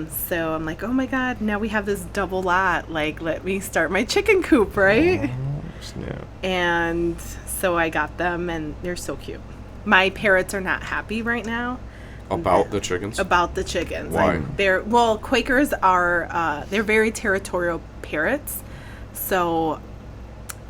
So I'm like, oh my God, now we have this double lot. Like, let me start my chicken coop, right? Snap. And so I got them, and they're so cute. My parrots are not happy right now. About the chickens? About the chickens. Why? Quakers are they're very territorial parrots, so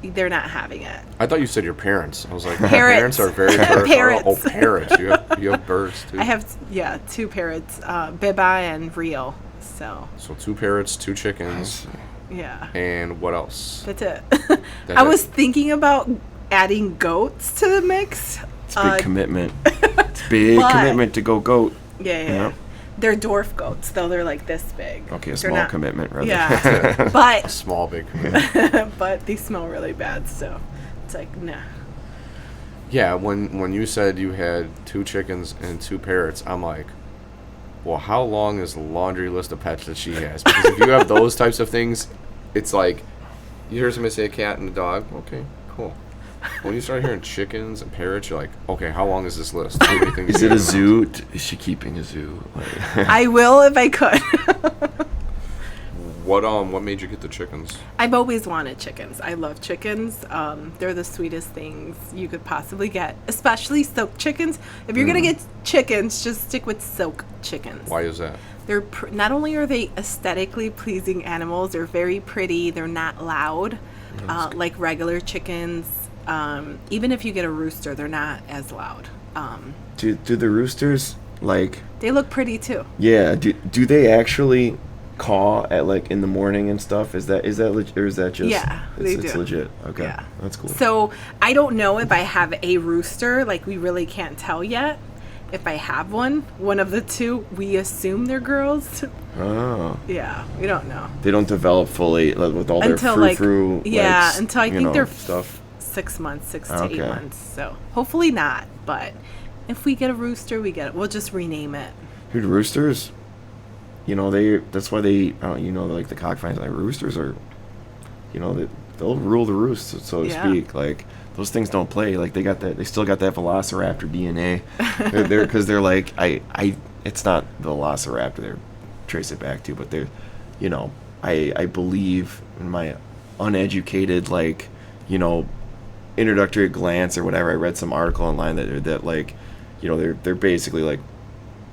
they're not having it. I thought you said your parents. I was like, Parrots. parents are very territorial. Parrots. Oh, parrots. You have birds too. I have 2 parrots, Biba and Rio. So 2 parrots, 2 chickens, yeah, and what else? that's it. That's I it. was thinking about adding goats to the mix. It's a big commitment. It's a big but- commitment to go goat. Yeah. They're dwarf goats, though. They're like this big. Okay, a They're small not- commitment, rather. Yeah, A but small, big commitment. but they smell really bad, so it's like nah. Yeah, when you said you had 2 chickens and 2 parrots, I'm like, well, how long is the laundry list of pets that she has? Because if you have those types of things, it's like, you hear somebody say a cat and a dog, okay, cool. When you start hearing chickens and parrots, you're like, okay, how long is this list? How many things Is do it you a have? zoo? Is she keeping a zoo? Like, I will if I could. What made you get the chickens? I've always wanted chickens. I love chickens. They're the sweetest things you could possibly get, especially silk chickens. If you're gonna get chickens, just stick with silk chickens. Why is that? They're not only are they aesthetically pleasing animals, they're very pretty. They're not loud, like regular chickens. Even if you get a rooster, they're not as loud. do the roosters, like, They look pretty too. yeah, do they actually caw at, like, in the morning and stuff? Is that or is that just... Yeah, they it's do. legit. Okay, Yeah. that's cool. So I don't know if I have a rooster. Like, we really can't tell yet. If I have one of the 2, we assume they're girls. Oh, Yeah, we don't know. they don't develop fully, like, with all Until their like frou-frou, yeah, like, until I you think know, they're stuff. 6 months, 6 to 8 Okay. months. So hopefully not. But if we get a rooster, we get it. We'll just rename it. Dude, roosters, that's why they, like the cockfights, like, roosters are, they'll rule the roost, so to Yeah. speak. Like, those things don't play. Like, they still got that velociraptor DNA. Because they're like, it's not the velociraptor they're trace it back to, but they're, I believe in my uneducated, like, introductory glance or whatever. I read some article online that like, they're basically like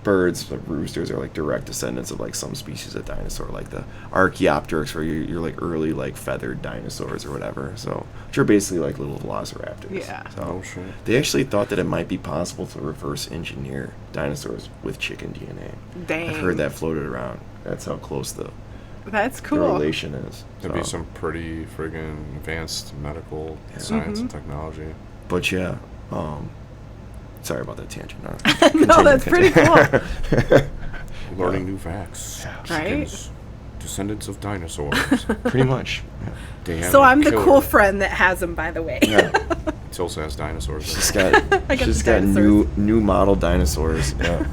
birds. Like roosters are like direct descendants of like some species of dinosaur, like the Archaeopteryx, where you're like early like feathered dinosaurs or whatever. So which are basically like little velociraptors. Yeah. So Oh, shit. they actually thought that it might be possible to reverse engineer dinosaurs with chicken DNA. Dang. I've heard that floated around. That's how close the That's the cool. relation is. There'd be So, some pretty friggin' advanced medical science and technology. But yeah, sorry about that tangent. No, that's pretty cool. Learning new facts. Right? Chickens, descendants of dinosaurs. Pretty much. They have So a I'm the killer. cool friend that has them, by the way. Yeah. Tilsa has dinosaurs. She's got I got she's the got new dinosaurs. model dinosaurs. Yeah.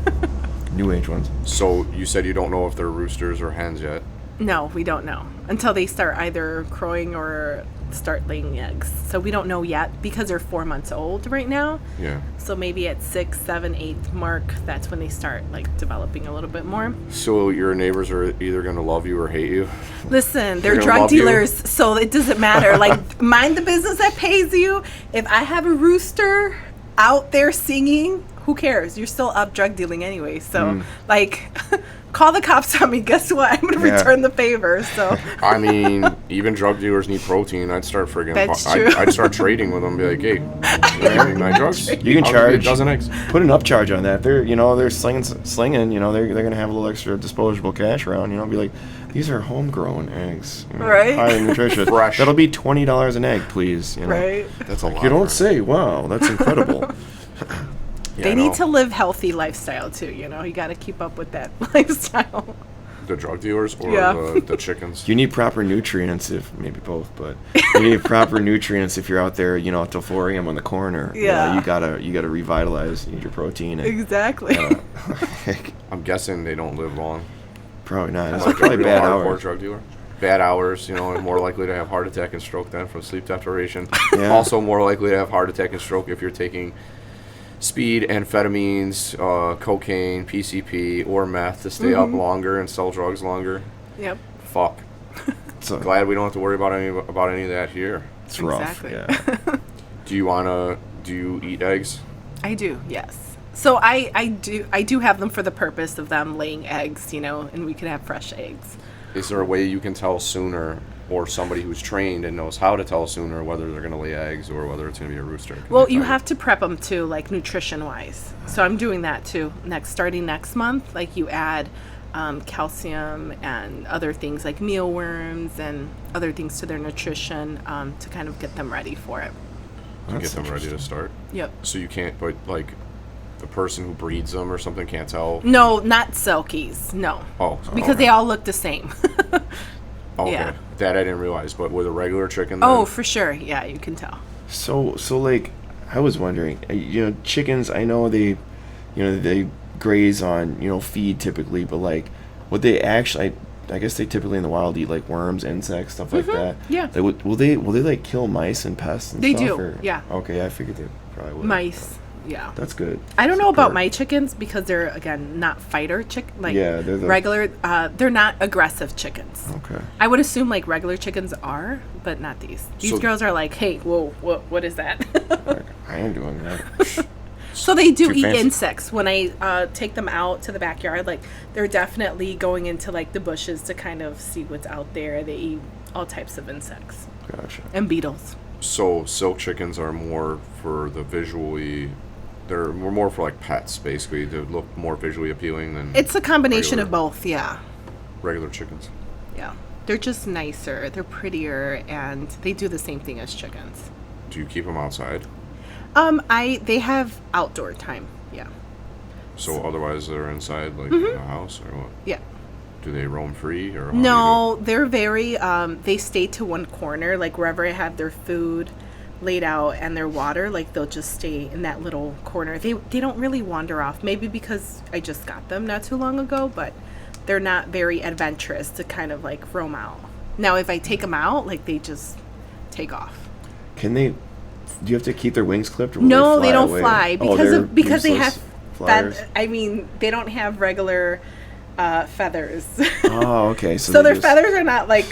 New age ones. So you said you don't know if they're roosters or hens yet. No, we don't know until they start either crowing or start laying eggs. So we don't know yet because they're 4 months old right now. Yeah. So maybe at 6, 7, 8 mark, that's when they start like developing a little bit more. So your neighbors are either gonna love you or hate you. Listen, they're gonna drug love you? dealers, so it doesn't matter. Like, mind the business that pays you. If I have a rooster out there singing, who cares? You're still up drug dealing anyway. So, like, call the cops on me. Guess what? I'm going to Yeah. return the favor. So, I mean, even drug dealers need protein. I'd start friggin' That's true. I'd start trading with them. Be like, hey, you give me my drugs? You can I'll give charge you a dozen eggs. Put an upcharge on that. If they're slinging. They're gonna have a little extra disposable cash around. Be like, these are homegrown eggs. Right. Highly nutritious. Fresh. That'll be $20 an egg, please. right? That's a lot. You don't say. Wow, that's incredible. Yeah, They no. need to live healthy lifestyle too. You got to keep up with that lifestyle. The drug dealers or Yeah. the chickens. You need proper nutrients, if maybe both, but you need proper nutrients if you're out there, till 4 a.m. on the corner. Yeah. You gotta revitalize. You need your protein. And, Exactly. I'm guessing they don't live long. probably not. It's Like a probably real bad hardcore hours. drug dealer. Bad hours, and more likely to have heart attack and stroke than from sleep deprivation. Yeah. Also more likely to have heart attack and stroke if you're taking speed, amphetamines, cocaine, PCP, or meth to stay up longer and sell drugs longer. Yep. Fuck. So Glad we don't have to worry about any of that here. it's rough. Exactly. Yeah. Do you eat eggs? I do. Yes. So I do have them for the purpose of them laying eggs, and we can have fresh eggs. Is there a way you can tell sooner, or somebody who's trained and knows how to tell sooner whether they're going to lay eggs or whether it's going to be a rooster? Well, you have to prep them too, like nutrition-wise. So I'm doing that too. Starting next month, like you add calcium and other things like mealworms and other things to their nutrition to kind of get them ready for it. To get them ready to start? Yep. So you can't, but like the person who breeds them or something can't tell? No, not Selkies. No. Oh. Because they all look the same. Okay. Yeah. That I didn't realize, but with a regular chicken Oh, then? for sure. Yeah, you can tell. So like, I was wondering, chickens, I know they, they graze on, feed typically, but like, would they actually, I guess they typically in the wild eat like worms, insects, stuff like that. Yeah. Will they like kill mice and pests and They stuff? do, Or? yeah. Okay, I figured they probably would. Mice. Yeah. That's good. I don't know about Super. my chickens because they're, again, not fighter like Yeah, they're the- regular. They're not aggressive chickens. Okay. I would assume like regular chickens are, but not these. These So- girls are like, hey, whoa, what is that? I ain't doing that. So they do Too eat fancy. insects. When I take them out to the backyard, like they're definitely going into like the bushes to kind of see what's out there. They eat all types of insects Gotcha. and beetles. So silk chickens are more for the visually, they're more for like pets basically. They look more visually appealing than It's a combination of regular- both, yeah. regular chickens. Yeah. They're just nicer, they're prettier, and they do the same thing as chickens. Do you keep them outside? They have outdoor time, yeah. So otherwise they're inside like in the house or what? Yeah. Do they roam free or how do you No, they're very, they stay to one corner, like wherever I have their food laid out and their water, like they'll just stay in that little corner. They don't really wander off, maybe because I just got them not too long ago, but they're not very adventurous to kind of like roam out. Now, if I take them out, like they just take off. Can they? Do you have to keep their wings clipped? Or will No, they fly don't away? fly Oh, because they're because they have useless flyers? they don't have regular feathers. Oh, okay. So their just- feathers are not like,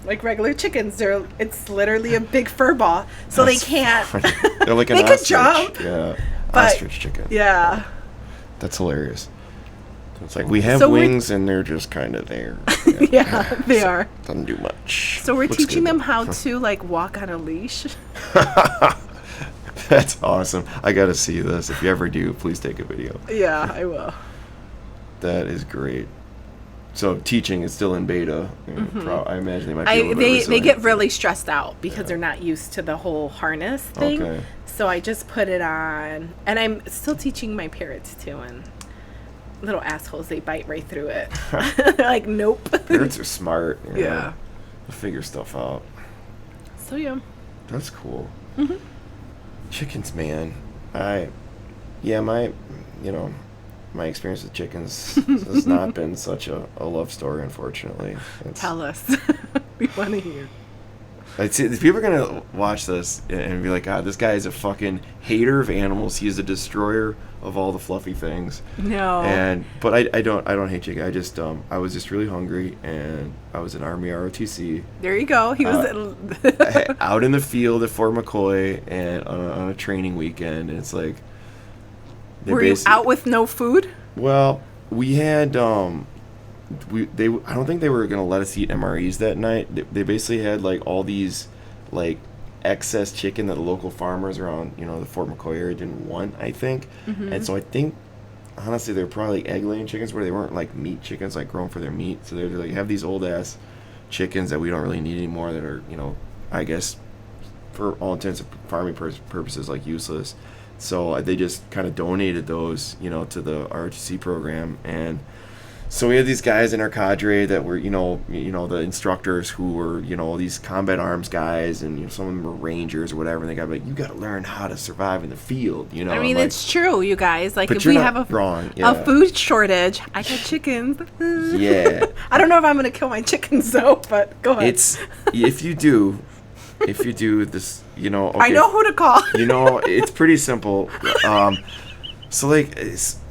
like regular chickens. It's literally a big fur ball. So That's they can't. funny. They're like an They could ostrich. jump, Yeah. but- Ostrich chicken. Yeah. That's hilarious. do? It's like we have So we're- wings and they're just kind of there. Yeah, they are. Doesn't do much. So we're Looks teaching good, them though. how to like walk on a leash. That's awesome. I gotta see this. If you ever do, please take a video. Yeah, I will. That is great. So teaching is still in beta. I imagine they might be a little bit They resilient. get really stressed out because they're not used to the whole harness thing. Okay. So I just put it on, and I'm still teaching my parrots too, and little assholes, they bite right through it. They're like, nope. Parrots are smart. you know. Yeah. They'll figure stuff out. So yeah. That's cool. Mm-hmm. Chickens, man. My experience with chickens has not been such a love story, unfortunately. Tell us. We want to hear. I'd say people are gonna watch this and be like, "God, this guy is a fucking hater of animals. He is a destroyer of all the fluffy things." No. But I don't hate chicken. I was just really hungry, and I was in Army ROTC There you go. He was. out in the field at Fort McCoy and on a training weekend. And it's like, Were you out with no food? Well, we had I don't think they were gonna let us eat MREs that night. They basically had like all these like excess chicken that the local farmers around the Fort McCoy area didn't want, I think. And so I think honestly they're probably like egg laying chickens where they weren't like meat chickens like grown for their meat. So they're like have these old ass chickens that we don't really need anymore that are I guess for all intents and farming purposes like useless. So they just kind of donated those to the ROTC program. And so we had these guys in our cadre that were, the instructors who were, these combat arms guys, and some of them were rangers or whatever. And they got like, you got to learn how to survive in the field. I mean, I'm like, it's true, you guys. Like, But if you're we not have wrong, a yeah. food shortage, I got chickens. Yeah. I don't know if I'm gonna kill my chickens though, but go ahead. if you do this, okay, I know who to call. It's pretty simple. So like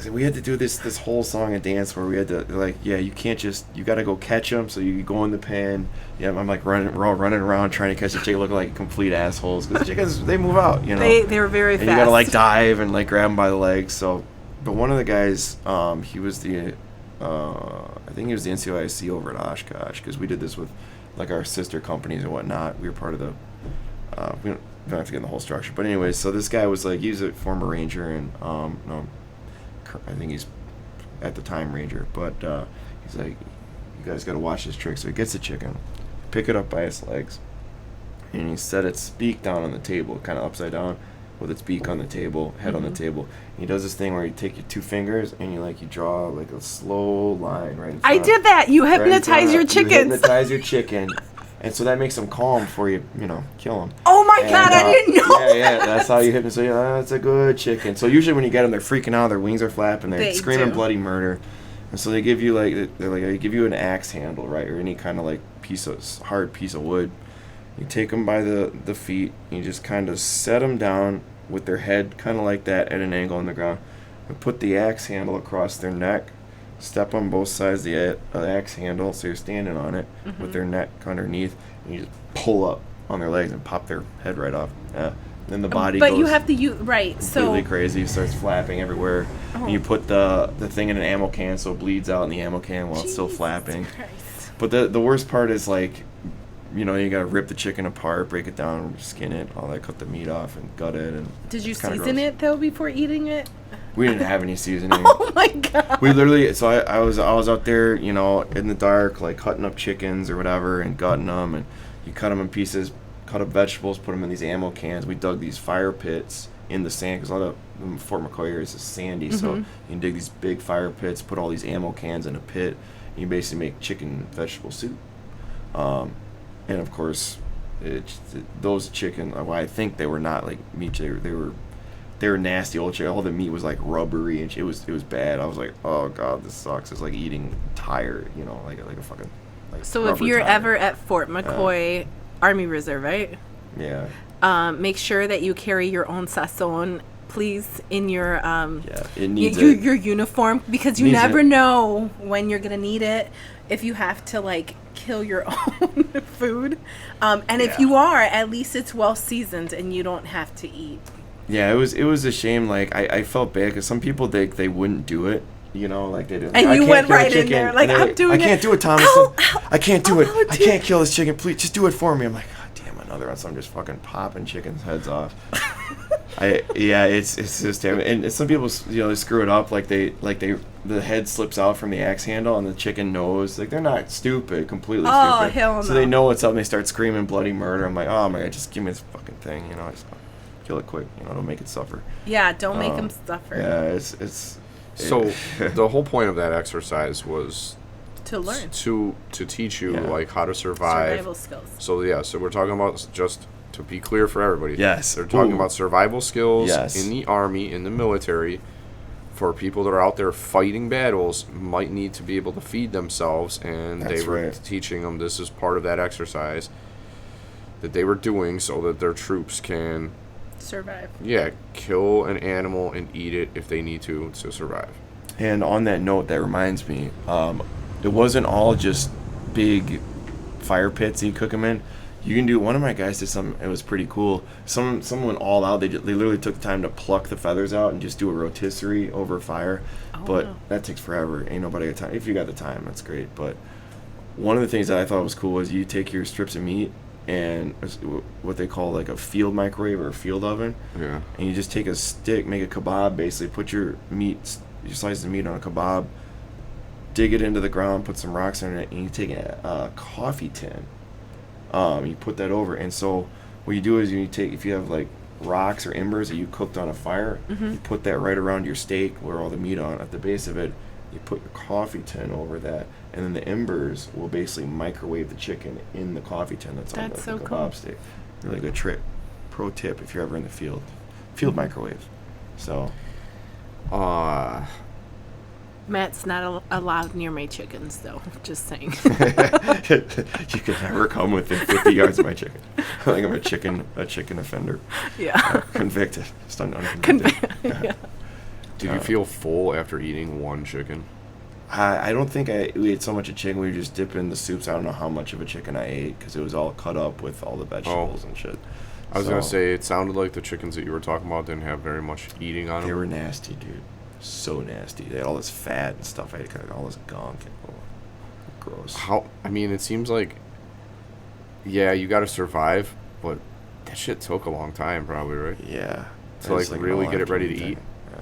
we had to do this whole song and dance where we had to you can't you got to go catch them. So you go in the pan. Yeah, I'm like we're all running around trying to catch the chicken, looking like complete assholes because the chickens they move out. They're very fast. And you got to dive and grab them by the legs. So but one of the guys, he was the, I think he was the NCOIC over at Oshkosh, because we did this with, like, our sister companies and whatnot. We were part of the, we don't have to get in the whole structure. But anyways, so this guy was, like, he was a former Ranger, and, no, I think he's, at the time, Ranger. But he's like, you guys got to watch this trick. So he gets the chicken, pick it up by its legs, and he set its beak down on the table, kind of upside down, with its beak on the table, head on the table. And he does this thing where you take your two fingers and you draw like a slow line right in front. I did that. You hypnotize your chickens. You hypnotize your chicken. And so that makes them calm before you, kill them. Oh my God, I didn't know. Yeah, that's how you hypnotize. So that's a good chicken. So usually when you get them, they're freaking out, their wings are flapping, they're screaming bloody murder. And so they give you they give you an axe handle, right, or any kind of like hard piece of wood. You take them by the feet, you just kind of set them down with their head kind of like that at an angle on the ground. And put the axe handle across their neck, step on both sides of the axe handle so you're standing on it with their neck underneath, and you just pull up on their legs and pop their head right off. Yeah. Then the body goes you have to use, right, completely crazy. It starts flapping everywhere. And you put the thing in an ammo can so it bleeds out in the ammo can while it's still flapping. Christ. But the worst part is, like, you gotta rip the chicken apart, break it down, skin it, all that, cut the meat off and gut it. And did you season it though before eating it? We didn't have any seasoning. Oh my God. We literally, so I was out there, in the dark, like cutting up chickens or whatever and gutting them, and you cut them in pieces, cut up vegetables, put them in these ammo cans. We dug these fire pits in the sand, because a lot of Fort McCoy area is sandy, so you can dig these big fire pits, put all these ammo cans in a pit, and you basically make chicken vegetable soup. And of course, those chicken, well, I think they were not like meat. They were nasty old chicken. All the meat was like rubbery, and it was bad. I was like, oh God, this sucks. It's like eating tire, like a fucking. Like, so if you're ever at Fort McCoy Army Reserve, right? Yeah. Make sure that you carry your own sazon, please, in your it needs your uniform, because you never know when you're gonna need it. If you have to like kill your own food, and if you are, at least it's well seasoned and you don't have to eat. Yeah, it was a shame. Like I felt bad because some people they wouldn't do it. Like they did. And you went right in there, like, I'm doing it. I can't do it, Thomassen. I can't do it. I can't kill this chicken. Please, just do it for me. I'm like, God damn, another one. So I'm just fucking popping chickens' heads off. It's just damn. And some people, they screw it up. The head slips out from the axe handle and the chicken knows. Like, they're not stupid, completely stupid. Oh, hell no. So they know what's up and they start screaming bloody murder. I'm like, oh my God, just give me this fucking thing. Just kill it quick. Don't make it suffer. Yeah, don't make them suffer. Yeah, So the whole point of that exercise was to learn, to teach you like how to survive. Survival skills. So we're talking about, just to be clear for everybody. Yes. They're talking about survival skills Yes. in the Army, in the military, for people that are out there fighting battles, might need to be able to feed themselves, and That's they were right. teaching them this is part of that exercise that they were doing so that their troops can survive. Yeah, kill an animal and eat it if they need to survive. And on that note, that reminds me, it wasn't all just big fire pits you cook them in. You can do, one of my guys did something, it was pretty cool. Someone went all out. They literally took the time to pluck the feathers out and just do a rotisserie over fire. But that takes forever. Ain't nobody got time. If you got the time, that's great. But one of the things that I thought was cool was you take your strips of meat and what they call like a field microwave or a field oven. Yeah. And you just take a stick, make a kebab, basically put your slices of meat on a kebab, dig it into the ground, put some rocks in it, and you take a coffee tin. You put that over, and so what you do is if you have like rocks or embers that you cooked on a fire, you put that right around your steak where all the meat on at the base of it. You put your coffee tin over that, and then the embers will basically microwave the chicken in the coffee tin that's on the kebab cool. stick. Really good trick. Pro tip if you're ever in the field microwave. So Matt's not allowed near my chickens, though. Just saying. you can never come within 50 yards of my chicken. I think I'm a chicken offender. Yeah. Convicted. Just unconvicted. Yeah. Did you feel full after eating one chicken? I don't think we ate so much of chicken. We were just dipping the soups. I don't know how much of a chicken I ate because it was all cut up with all the vegetables and shit. I was going to say, it sounded like the chickens that you were talking about didn't have very much eating on them. They were nasty, dude. so nasty. They had all this fat and stuff. I had kind of all this gunk. And, gross. I mean, it seems like, yeah, you got to survive, but that shit took a long time, probably, right? Yeah. To It's like really get it ready to thing. eat. Yeah.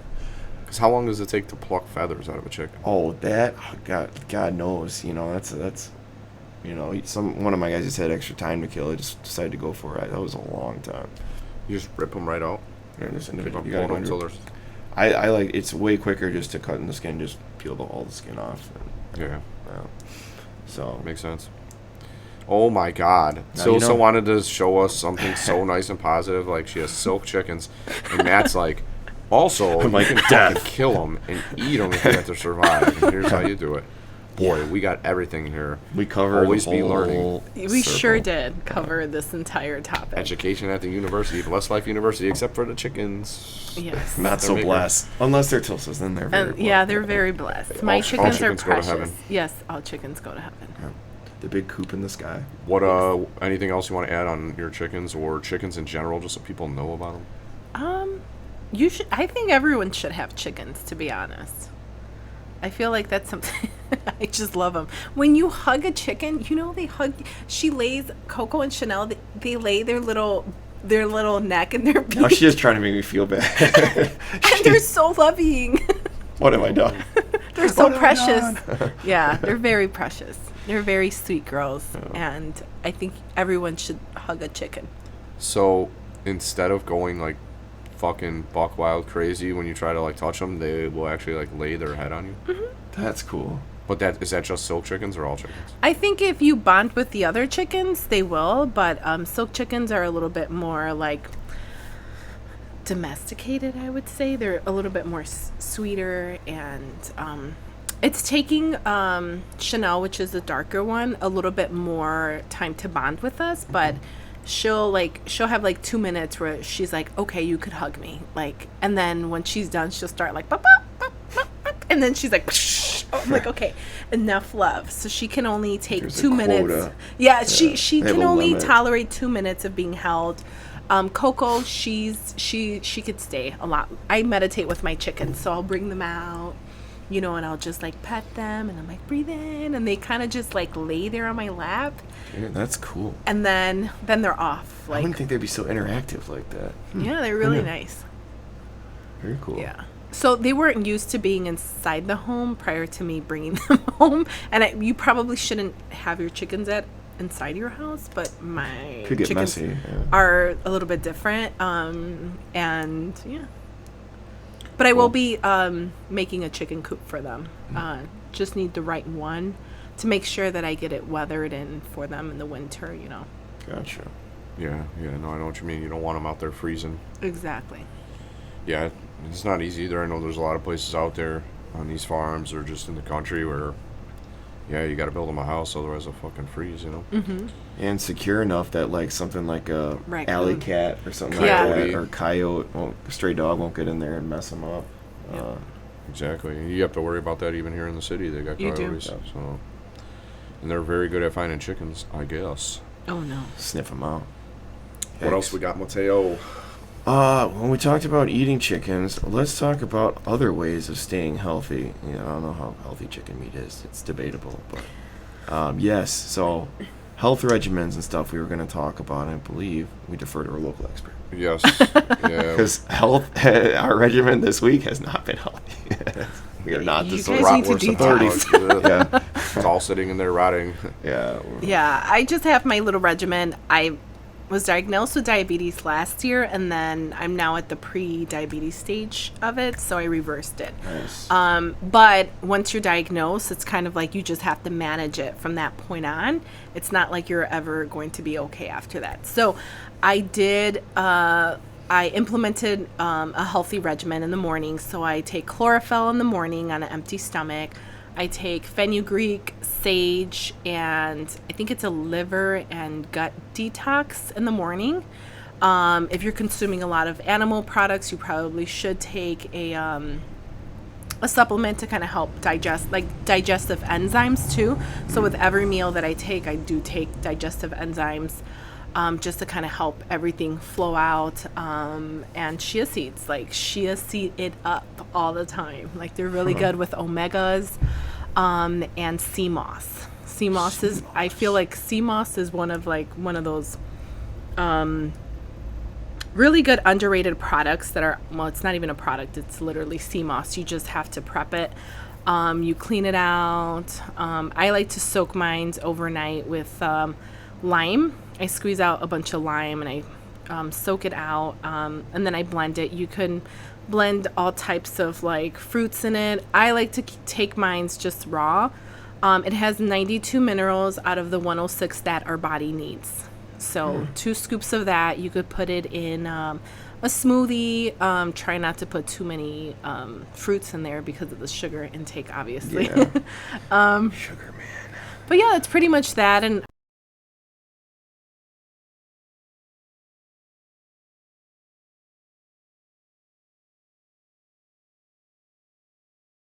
Because how long does it take to pluck feathers out of a chicken? Oh, that God knows. You know, that's you know, one of my guys just had extra time to kill. I just decided to go for it. That was a long time. You just rip them right out. Yeah, just Keep individual. on You gotta pulling go them under. till there's. I like it's way quicker just to cut in the skin, just peel all the skin off. And, Yeah, so makes sense. Oh my God. Now you Tilsa know. wanted to show us something so nice and positive, like she has silk chickens, and Matt's like, also, I'm you like, can death. fucking kill them and eat them if you have to survive. And here's how you do it. Boy, we got everything here. we cover Always the be whole learning. We circle. sure did cover this entire topic. Education at the university, Blessed Life University, except for the chickens. Yes. Not so They're blessed, unless they're Tilsas. Then they're very Yeah, blessed. they're very blessed. My All chickens are chickens go to precious. heaven. Yes, all chickens go to heaven. The big coop in the sky. What anything else you want to add on your chickens or chickens in general, just so people know about them? You should. I think everyone should have chickens. To be honest, I feel like that's something. I just love them. When you hug a chicken, you know they hug. She lays Coco and Chanel. They lay their little neck and their beak, Now she's just trying to make me feel bad. and they're so loving. What have I done? They're so What have I precious. done? Yeah, they're very precious. They're very sweet girls, and I think everyone should hug a chicken. So instead of going like fucking buck wild crazy when you try to like touch them, they will actually like lay their head on you. That's cool. But is that just silk chickens or all chickens? I think if you bond with the other chickens, they will, but silk chickens are a little bit more like domesticated, I would say. They're a little bit more sweeter, and it's taking Chanel, which is the darker one, a little bit more time to bond with us, but she'll have like 2 minutes where she's like, okay, you could hug me, like, and then when she's done, she'll start like, bop, bop, bop, bop, bop, and then she's like, psh. I'm like, okay, enough love. So she can only take There's a 2 minutes. quota. Yeah, she They have can a only limit. tolerate 2 minutes of being held. Coco, she could stay a lot. I meditate with my chickens, so I'll bring them out, you know, and I'll just like pet them, and I'm like, breathe in, and they kind of just like lay there on my lap, Yeah, that's cool. and then they're off. I Like, wouldn't think they'd be so interactive like that. yeah, they're really nice. Very cool. Yeah. So they weren't used to being inside the home prior to me bringing them home, and you probably shouldn't have your chickens inside your house, but my Could get chickens messy. Yeah. are a little bit different, and yeah. But I will be making a chicken coop for them. Just need the right one to make sure that I get it weathered in for them in the winter, you know. Gotcha. Yeah, no, I know what you mean. You don't want them out there freezing. Exactly. Yeah, it's not easy either. I know there's a lot of places out there on these farms or just in the country where, yeah, you got to build them a house, otherwise they'll fucking freeze, you know? Mm-hmm. And secure enough that like something like a Raccoon. alley cat or something Yeah. like that, or coyote, stray dog won't get in there and mess them up. Exactly. And you have to worry about that even here in the city. They got You do. coyotes. So, and they're very good at finding chickens, I guess. Oh no. Sniff them out. What else we got, Mateo? When we talked about eating chickens, let's talk about other ways of staying healthy. You know, I don't know how healthy chicken meat is. It's debatable, but yes. So, health regimens and stuff we were going to talk about. I believe we defer to our local expert Yes. Yeah. because our regimen this week has not been healthy. We are not You the guys sort need to of detox. Yeah, It's all sitting in there rotting. yeah. Yeah, I just have my little regimen. I was diagnosed with diabetes last year, and then I'm now at the pre-diabetes stage of it, so I reversed it. Nice. But once you're diagnosed, it's kind of like you just have to manage it from that point on. It's not like you're ever going to be okay after that. So I implemented a healthy regimen in the morning. So I take chlorophyll in the morning on an empty stomach. I take fenugreek, sage, and I think it's a liver and gut detox in the morning. If you're consuming a lot of animal products, you probably should take a supplement to kind of help digest, like digestive enzymes too. So with every meal that I do take digestive enzymes. just to kind of help everything flow out. And chia seeds, like chia seed it up all the time. Like they're really good with omegas, and sea moss. Sea moss is, I feel like sea moss is one of those really good underrated products that are, well, it's not even a product, it's literally sea moss. You just have to prep it. You clean it out. I like to soak mine overnight with lime. I squeeze out a bunch of lime and I soak it out, and then I blend it. You can blend all types of like fruits in it. I like to take mine just raw. It has 92 minerals out of the 106 that our body needs. So 2 scoops of that. You could put it in a smoothie. Try not to put too many fruits in there because of the sugar intake, obviously. Yeah. Sugar, man. But yeah, it's pretty much that. And